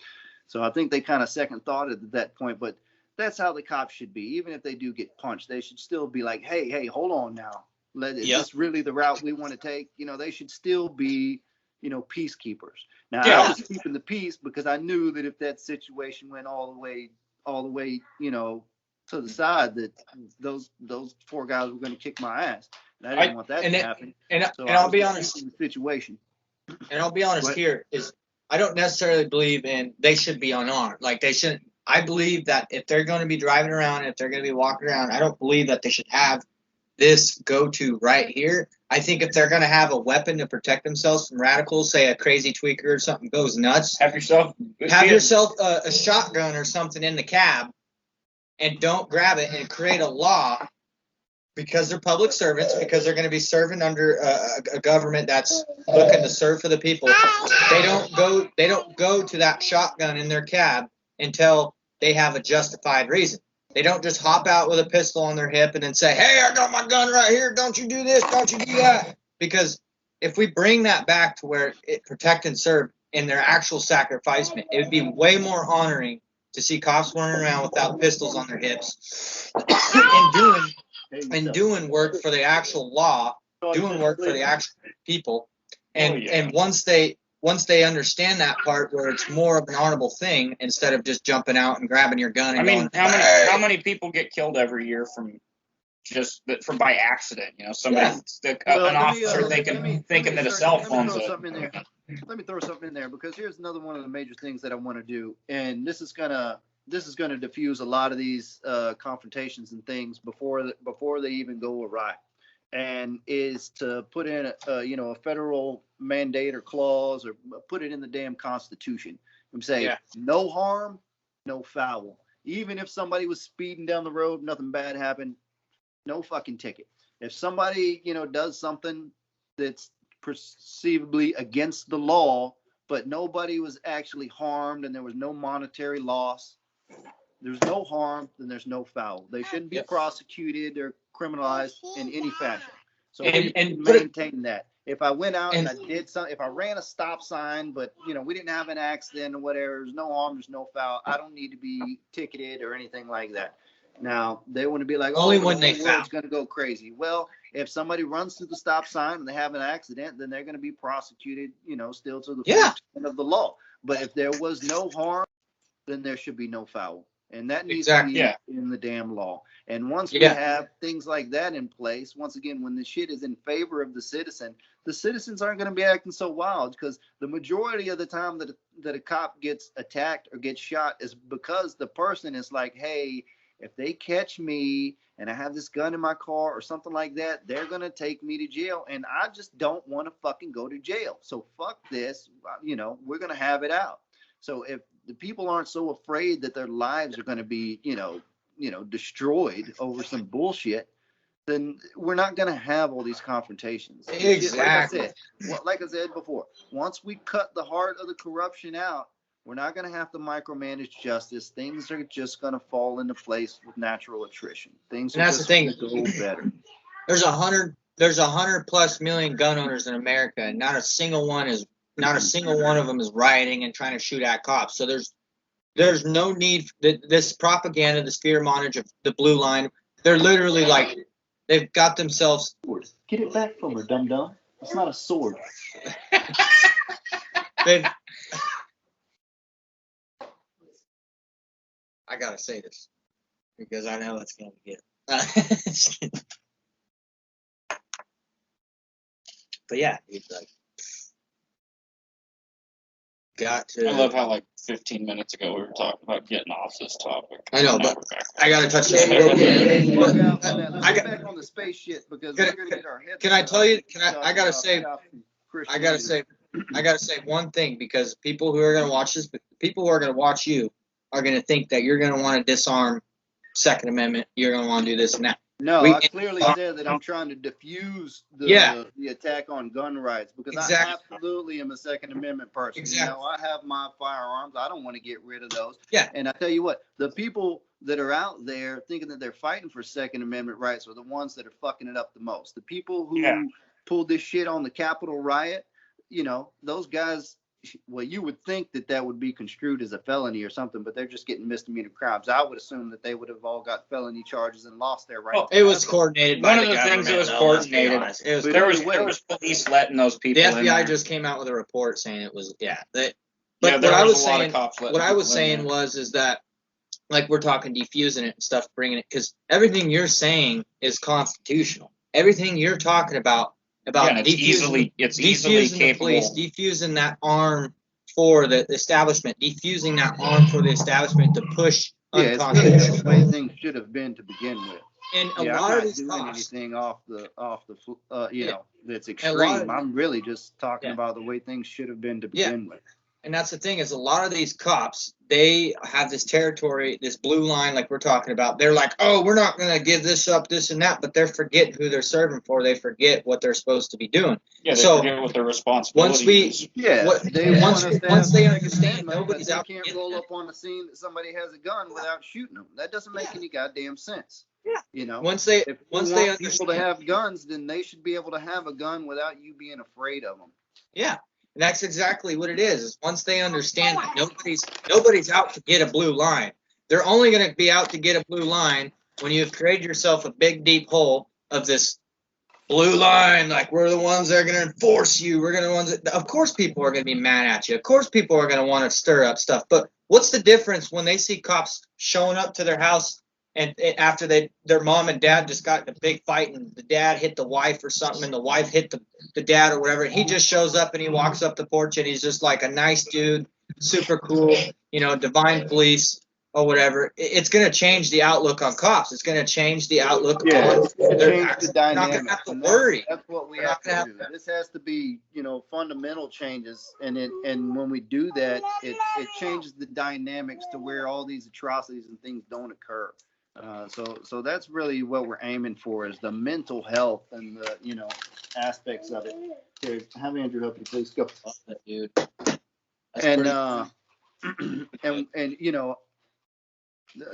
So I think they kind of second thought at that point, but that's how the cops should be. Even if they do get punched, they should still be like, hey, hold on now. Is this really the route we want to take? They should still be, peacekeepers. Now I was keeping the peace because I knew that if that situation went all the way, to the side, that those 4 guys were going to kick my ass. And I didn't want that to happen. And I'll be honest. The situation. And I'll be honest here is I don't necessarily believe in they should be unarmed. Like they shouldn't. I believe that if they're going to be driving around, if they're going to be walking around, I don't believe that they should have this go-to right here. I think if they're going to have a weapon to protect themselves from radicals, say a crazy tweaker or something goes nuts, have yourself a shotgun or something in the cab, and don't grab it and create a law, because they're public servants, because they're going to be serving under a government that's looking to serve for the people. They don't go to that shotgun in their cab until they have a justified reason. They don't just hop out with a pistol on their hip and then say, "Hey, I got my gun right here. Don't you do this. Don't you do that." Because if we bring that back to where it protect and serve in their actual sacrifice, it would be way more honoring to see cops running around without pistols on their hips and doing work for the actual law, doing work for the actual people. And once they understand that part, where it's more of an honorable thing instead of just jumping out and grabbing your gun. And how many people get killed every year from by accident? You know, somebody, an officer thinking that a cell phone's Let me throw something in there, because here's another one of the major things that I want to do, and this is gonna diffuse a lot of these confrontations and things before they even go awry, and is to put in a federal mandate or clause, or put it in the damn Constitution and say no harm, no foul. Even if somebody was speeding down the road, nothing bad happened, no fucking ticket. If somebody does something that's perceivably against the law, but nobody was actually harmed and there was no monetary loss, there's no harm, then there's no foul. They shouldn't be prosecuted or criminalized in any fashion. So and maintain that. If I went out and I did something, if I ran a stop sign, but we didn't have an accident or whatever, there's no harm, there's no foul, I don't need to be ticketed or anything like that. Now, they want to be like, only when they foul, it's going to go crazy. Well, if somebody runs through the stop sign and they have an accident, then they're going to be prosecuted, still to the full extent of the law. But if there was no harm, then there should be no foul. And that needs to be in the damn law. And once we have things like that in place, once again, when the shit is in favor of the citizens aren't going to be acting so wild, because the majority of the time that a cop gets attacked or gets shot is because the person is like, hey, if they catch me and I have this gun in my car or something like that, they're going to take me to jail. And I just don't want to fucking go to jail. So fuck this. We're going to have it out. So if the people aren't so afraid that their lives are going to be, destroyed over some bullshit, then we're not going to have all these confrontations. Exactly. Like I said before, once we cut the heart of the corruption out, we're not going to have to micromanage justice. Things are just going to fall into place with natural attrition. Things are just going to go better. There's 100+ million gun owners in America, and not a single one of them is rioting and trying to shoot at cops. So there's no need for this propaganda, this fear mongering of the blue line. They're literally like, they've got themselves. Get it back from her, dum dum. It's not a sword. I gotta say this because I know it's gonna get. But yeah, it's like got to. I love how 15 minutes ago we were talking about getting off this topic. I know, but I gotta touch this. I got back on the space shit because we're gonna get our heads. Can I tell you? I gotta say one thing, because people who are gonna watch this, people who are gonna watch you, are going to think that you're going to want to disarm Second Amendment. You're going to want to do this and that. No, I clearly said that I'm trying to diffuse the attack on gun rights, because I absolutely am a Second Amendment person. Exactly. I have my firearms. I don't want to get rid of those. Yeah. And I tell you what, the people that are out there thinking that they're fighting for Second Amendment rights are the ones that are fucking it up the most. The people who pulled this shit on the Capitol riot, those guys. Well, you would think that would be construed as a felony or something, but they're just getting misdemeanor crimes. I would assume that they would have all got felony charges and lost their rights. It was coordinated by one of the things that was coordinated. There was police letting those people. The FBI just came out with a report saying it was But what I was saying was that, like, we're talking defusing it and stuff, bringing it, because everything you're saying is constitutional. Everything you're talking about defusing the police, defusing that arm for the establishment, defusing that arm for the establishment to push unconstitutional. It's the way things should have been to begin with. And a Yeah, lot I'm of not these doing cops, anything off the you Yeah. know, that's And a lot extreme. of- I'm really just talking Yeah. about the way things should have been to Yeah. begin with. and that's the thing is a lot of these cops, they have this territory, this blue line like we're talking about. They're like, oh, we're not going to give this up, this and that, but they're forgetting who they're serving for. They forget what they're supposed to be doing. Yeah, they So, forget what their responsibility Once we, is. Yeah, What- they once- want us to once have they Second understand Amendment, but nobody's they out can't to get roll them. up on the scene that somebody has a gun without shooting them. That doesn't make any goddamn sense. Yeah. You know, Once they, if once you they want people to understand, have guns, then they should be able to have a gun without you being afraid of them. yeah, and that's exactly what it is. Once they understand that nobody's out to get a blue line. They're only going to be out to get a blue line when you've created yourself a big deep hole of this blue line. Like we're the ones that are going to enforce you. We're going to the ones that, of course, people are going to be mad at you. Of course, people are going to want to stir up stuff. But what's the difference when they see cops showing up to their house? And after their mom and dad just got in a big fight, and the dad hit the wife or something, and the wife hit the dad or whatever, and he just shows up and he walks up the porch and he's just like a nice dude, super cool, divine police or whatever. It's going to change the outlook on cops. It's going to change the outlook on Change their the They're not dynamic. going to have to and worry. That's what we They're have not gonna to have do. This has to be, fundamental changes, and when we do that, it changes the dynamics to where all these atrocities and things don't occur. So that's really what we're aiming for, is the mental health and the aspects of it. Here, have Andrew help you, please go. Dude. And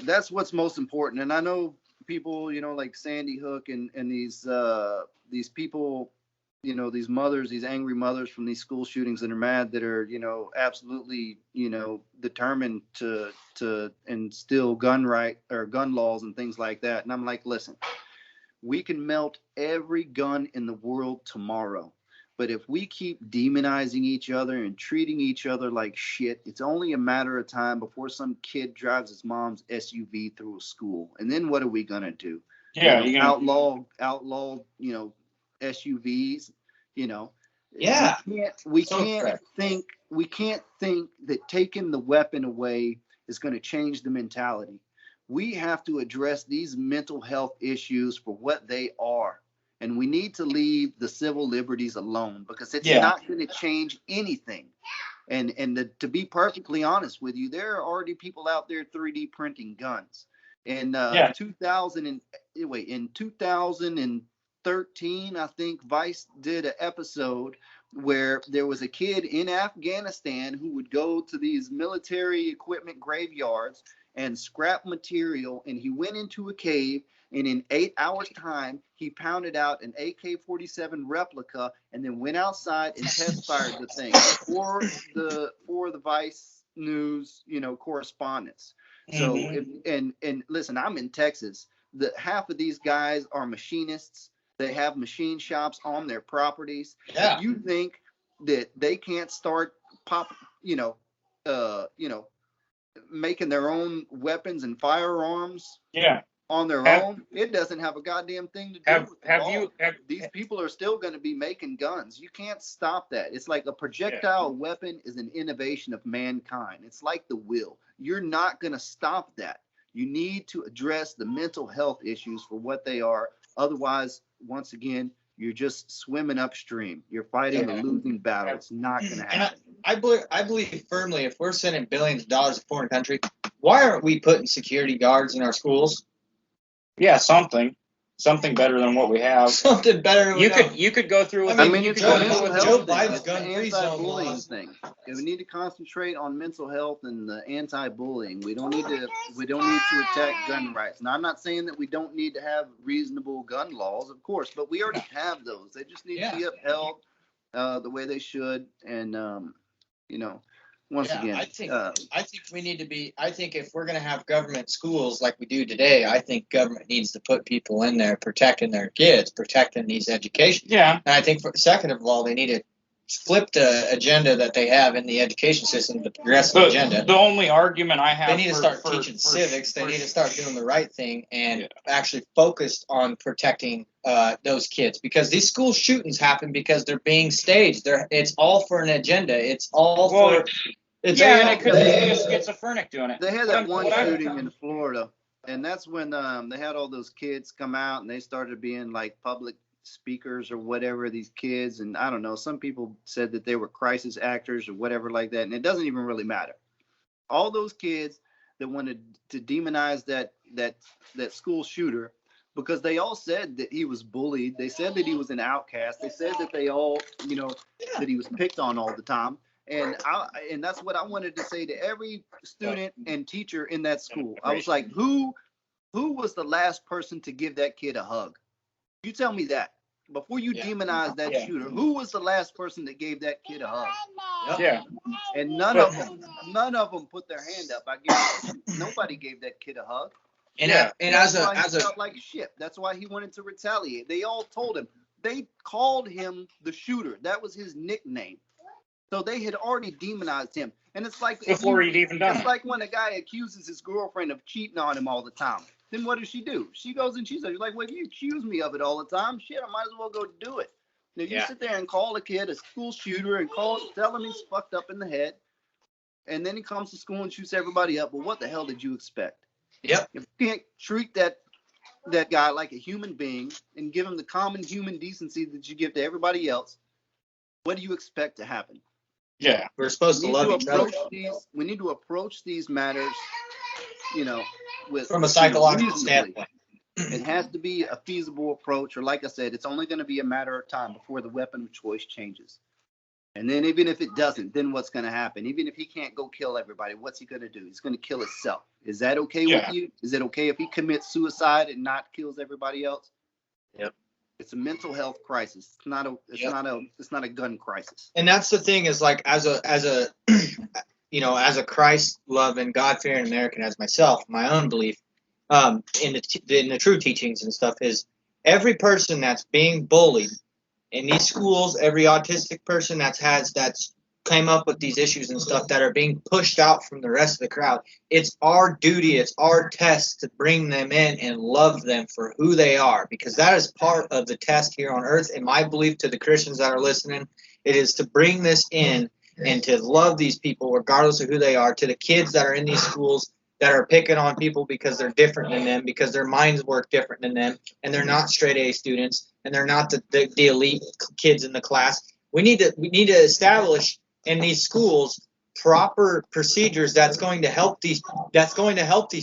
that's what's most important. And I know people, like Sandy Hook and these people, these mothers, these angry mothers from these school shootings that are mad, that are, absolutely, determined to instill gun laws and things like that. And I'm like, listen, we can melt every gun in the world tomorrow. But if we keep demonizing each other and treating each other like shit, it's only a matter of time before some kid drives his mom's SUV through a school. And then what are we going to do? Yeah, outlaw, SUVs, Yeah. We can't think that taking the weapon away is going to change the mentality. We have to address these mental health issues for what they are. And we need to leave the civil liberties alone, because it's not going to change anything. And to be perfectly honest with you, there are already people out there 3D printing guns. In 2013, I think Vice did an episode where there was a kid in Afghanistan who would go to these military equipment graveyards and scrap material, and he went into a cave, and in 8 hours time he pounded out an AK-47 replica and then went outside and test fired the thing for the Vice News correspondents. So and listen, I'm in Texas. Half of these guys are machinists. They have machine shops on their properties. Yeah. If you think that they can't start making their own weapons and firearms on their own, it doesn't have a goddamn thing to do with the law. These people are still going to be making guns. You can't stop that. It's like a projectile weapon is an innovation of mankind. It's like the will. You're not going to stop that. You need to address the mental health issues for what they are. Otherwise, once again, you're just swimming upstream. You're fighting a losing battle. It's not going to happen. I believe firmly, if we're sending billions of dollars to a foreign country, why aren't we putting security guards in our schools? Yeah, something better than what we have. Something better. You could go through with. It's Joe a mental Biden's health thing. It's gun-free the zone anti-bullying laws. thing. We need to concentrate on mental health and the anti-bullying. We don't need to attack gun rights. Now, I'm not saying that we don't need to have reasonable gun laws, of course, but we already have those. They just need to be upheld the way they should. And once again, I think we need to be. I think if we're going to have government schools like we do today, I think government needs to put people in there protecting their kids, protecting these education. Yeah. And I think, second of all, they need to flip the agenda that they have in the education system, the progressive agenda. The only argument I have, they need to start teaching civics. They need to start doing the right thing and actually focused on protecting those kids, because these school shootings happen because they're being staged. It's all for an agenda. It's all for. And it could be a schizophrenic doing it. They had that one shooting in Florida. And that's when they had all those kids come out and they started being like public speakers or whatever, these kids. And I don't know, some people said that they were crisis actors or whatever like that. And it doesn't even really matter. All those kids that wanted to demonize that school shooter, because they all said that he was bullied. They said that he was an outcast. They said that they all, that he was picked on all the time. And that's what I wanted to say to every student and teacher in that school. I was like, who was the last person to give that kid a hug? You tell me that. Before you demonize that shooter, who was the last person that gave that kid a hug? Yeah. And none of them put their hand up. Nobody gave that kid a hug. And as a felt like shit. That's why he wanted to retaliate. They all told him. They called him the shooter. That was his nickname. So they had already demonized him. And it's like before he'd even done it. It's like when a guy accuses his girlfriend of cheating on him all the time. Then what does she do? She goes and she says, like, well, if you accuse me of it all the time, shit, I might as well go do it. Now you sit there and call a kid a school shooter and tell him he's fucked up in the head. And then he comes to school and shoots everybody up. Well, what the hell did you expect? Yep. If you can't treat that guy like a human being and give him the common human decency that you give to everybody else, what do you expect to happen? Yeah. We're supposed to love each other. We need to approach these matters, from a psychological standpoint. It has to be a feasible approach, or like I said, it's only going to be a matter of time before the weapon of choice changes. And then even if it doesn't, then what's going to happen? Even if he can't go kill everybody, what's he going to do? He's going to kill himself. Is that okay with you? Is it okay if he commits suicide and not kills everybody else? Yep. It's a mental health crisis. It's not a gun crisis. And that's the thing is, like, as a as a Christ loving, God fearing American, as myself, my own belief in the true teachings and stuff is every person that's being bullied in these schools, every autistic person that's came up with these issues and stuff that are being pushed out from the rest of the crowd, it's our duty, it's our test to bring them in and love them for who they are, because that is part of the test here on earth. And my belief to the Christians that are listening, it is to bring this in and to love these people regardless of who they are. To the kids that are in these schools that are picking on people because they're different than them, because their minds work different than them, and they're not straight A students, and they're not the elite kids in the class. We need to establish in these schools proper procedures that's going to help these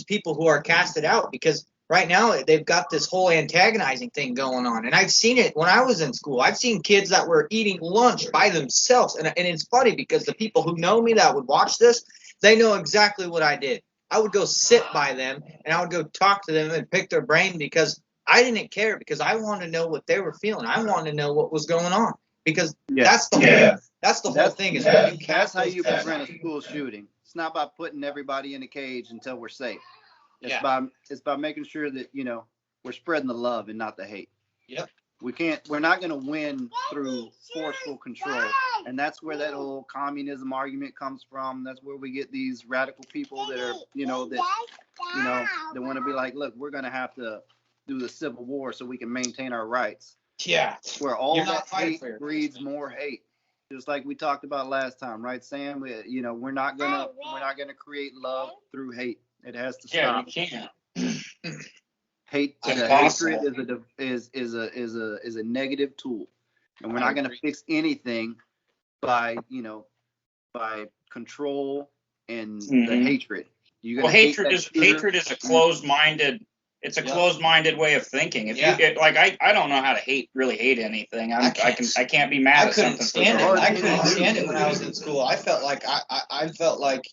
people who are casted out, because right now they've got this whole antagonizing thing going on. And I've seen it when I was in school. I've seen kids that were eating lunch by themselves. And it's funny because the people who know me that would watch this, they know exactly what I did. I would go sit by them and I would go talk to them and pick their brain, because I didn't care, because I wanted to know what they were feeling. I wanted to know what was going on, because that's the whole thing. Is that's how you prevent a school shooting. It's not by putting everybody in a cage until we're safe. It's by making sure that we're spreading the love and not the hate. Yep. We're not going to win through forceful control. And that's where that whole communism argument comes from. That's where we get these radical people that are, that want to be like, look, we're going to have to do the Civil War so we can maintain our rights. Yeah. Where all that hate breeds more hate. Just like we talked about last time, right, Sam? We're not gonna create love through hate. It has to stop. Yeah, you can't. Hatred is a negative tool, and we're not going to fix anything by control and the hatred. Hatred is a closed-minded. It's a closed-minded way of thinking. If you I don't know how to really hate anything. I can't be mad at something. I couldn't stand it when I was in school. I felt like I felt like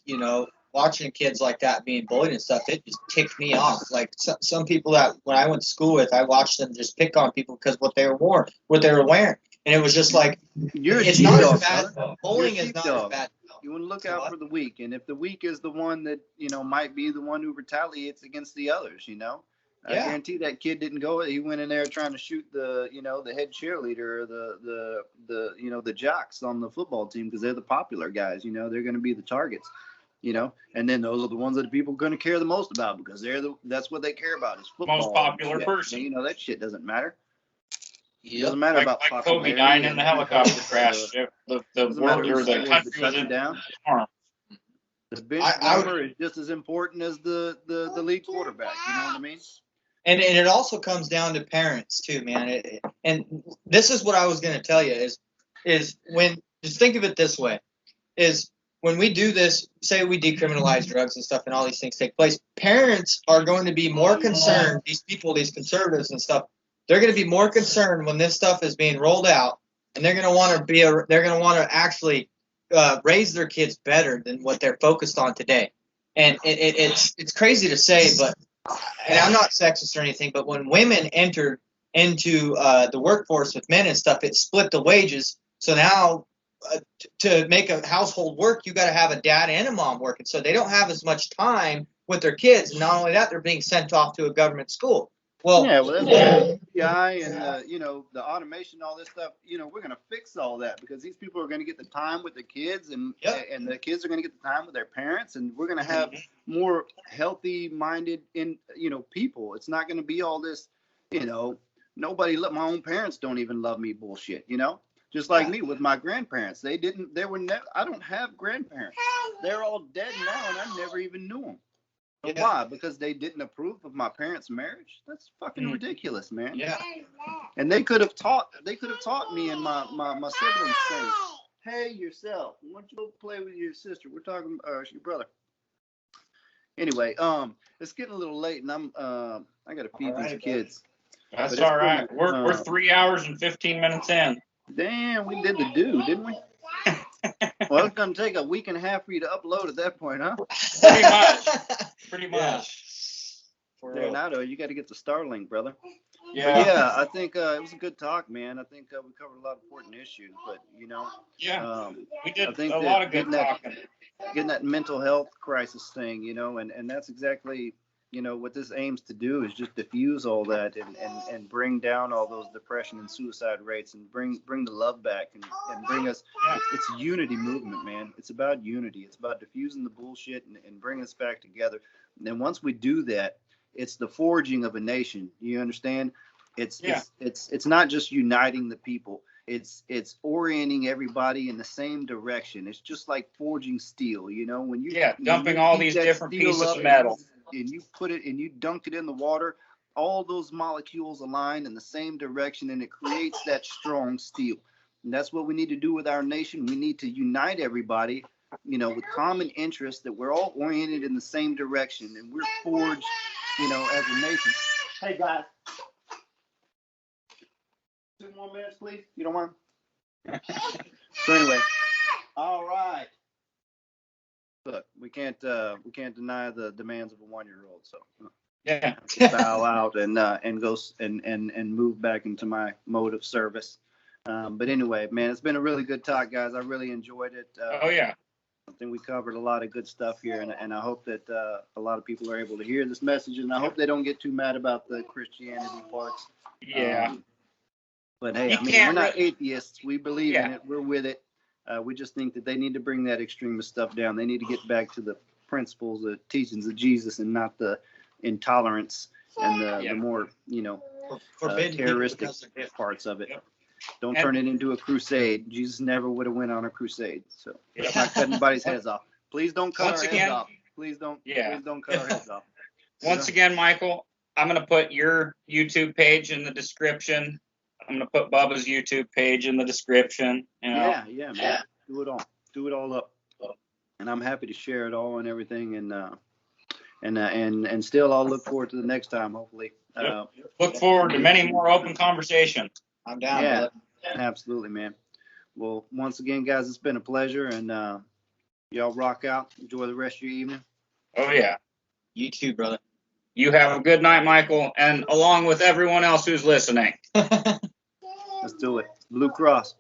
watching kids like that being bullied and stuff, it just ticked me off. Like some people that when I went to school with, I watched them just pick on people because what they were wearing, and it was just like it's not as bad. Bullying is not as bad. You want to look out for the weak, and if the weak is the one that might be the one who retaliates against the others, I guarantee that kid didn't go. He went in there trying to shoot the head cheerleader, or the jocks on the football team, because they're the popular guys. They're going to be the targets. And then those are the ones that the people are going to care the most about, because that's what they care about is football. Most popular person. That shit doesn't matter. It doesn't matter about Kobe dying in the helicopter crash. The world or the country was in down. The bench warmer is just as important as the lead quarterback. You know what I mean? And it also comes down to parents too, man. And this is what I was going to tell you is when, just think of it this way, is when we do this, say we decriminalize drugs and stuff and all these things take place, parents are going to be more concerned, these people, these conservatives and stuff, they're going to be more concerned when this stuff is being rolled out, and they're going to want to actually raise their kids better than what they're focused on today. And it's crazy to say, but, and I'm not sexist or anything, but when women entered into the workforce with men and stuff, it split the wages. So now to make a household work, you got to have a dad and a mom working. So they don't have as much time with their kids. And not only that, they're being sent off to a government school. Well, yeah, well, that's the AI and the automation, all this stuff. We're gonna fix all that because these people are gonna get the time with the kids, and the kids are gonna get the time with their parents, and we're gonna have more healthy-minded people. It's not gonna be all this, nobody. My own parents don't even love me bullshit. Just like me with my grandparents. I don't have grandparents. They're all dead now, and I never even knew them. But why? Because they didn't approve of my parents' marriage? That's fucking ridiculous, man. Yeah. And they could have taught me and my siblings things. Hey, yourself, why don't you go play with your sister? We're talking your brother. Anyway, it's getting a little late, and I gotta feed these kids. That's all right. We're 3 hours and 15 minutes in. Damn, we did the do, didn't we? Well, it's going to take a week and a half for you to upload at that point, huh? Pretty much. Leonardo, you got to get the Starlink, brother. Yeah. But yeah, I think it was a good talk, man. I think we covered a lot of important issues, but we did I think a lot of good talking. Getting that mental health crisis thing, and that's exactly, what this aims to do is just diffuse all that and bring down all those depression and suicide rates and bring the love back and bring us. It's a unity movement, man. It's about unity. It's about diffusing the bullshit and bringing us back together. And then once we do that, it's the forging of a nation. You understand? It's not just uniting the people. It's orienting everybody in the same direction. It's just like forging steel, when you dumping all these different pieces of metal. And you put it and you dunk it in the water, all those molecules align in the same direction, and it creates that strong steel. And that's what we need to do with our nation. We need to unite everybody, with common interests, that we're all oriented in the same direction, and we're forged, as a nation. Hey guys, 2 more minutes, please. You don't mind? So anyway, all right. Look, we can't deny the demands of a 1-year-old. So bow out and go and move back into my mode of service. But anyway, man, it's been a really good talk, guys. I really enjoyed it. I think we covered a lot of good stuff here, and I hope that a lot of people are able to hear this message, and I hope they don't get too mad about the Christianity parts. But hey, we're not atheists. We believe in it. We're with it. We just think that they need to bring that extremist stuff down. They need to get back to the principles, the teachings of Jesus, and not the intolerance and the more, terroristic parts of it. Don't turn it into a crusade. Jesus never would have went on a crusade. So let's not cut anybody's heads off. Please don't cut our heads off. Please don't cut our heads off. Once again, Michael, I'm going to put your YouTube page in the description. I'm going to put Bubba's YouTube page in the description. Yeah, man. Do it all up. And I'm happy to share it all and everything. And still, I'll look forward to the next time, hopefully. Look forward to many more open conversations. I'm down. Yeah, absolutely, man. Well, once again, guys, it's been a pleasure. And y'all rock out. Enjoy the rest of your evening. Oh, yeah. You too, brother. You have a good night, Michael, and along with everyone else who's listening. Let's do it. Blue Cross.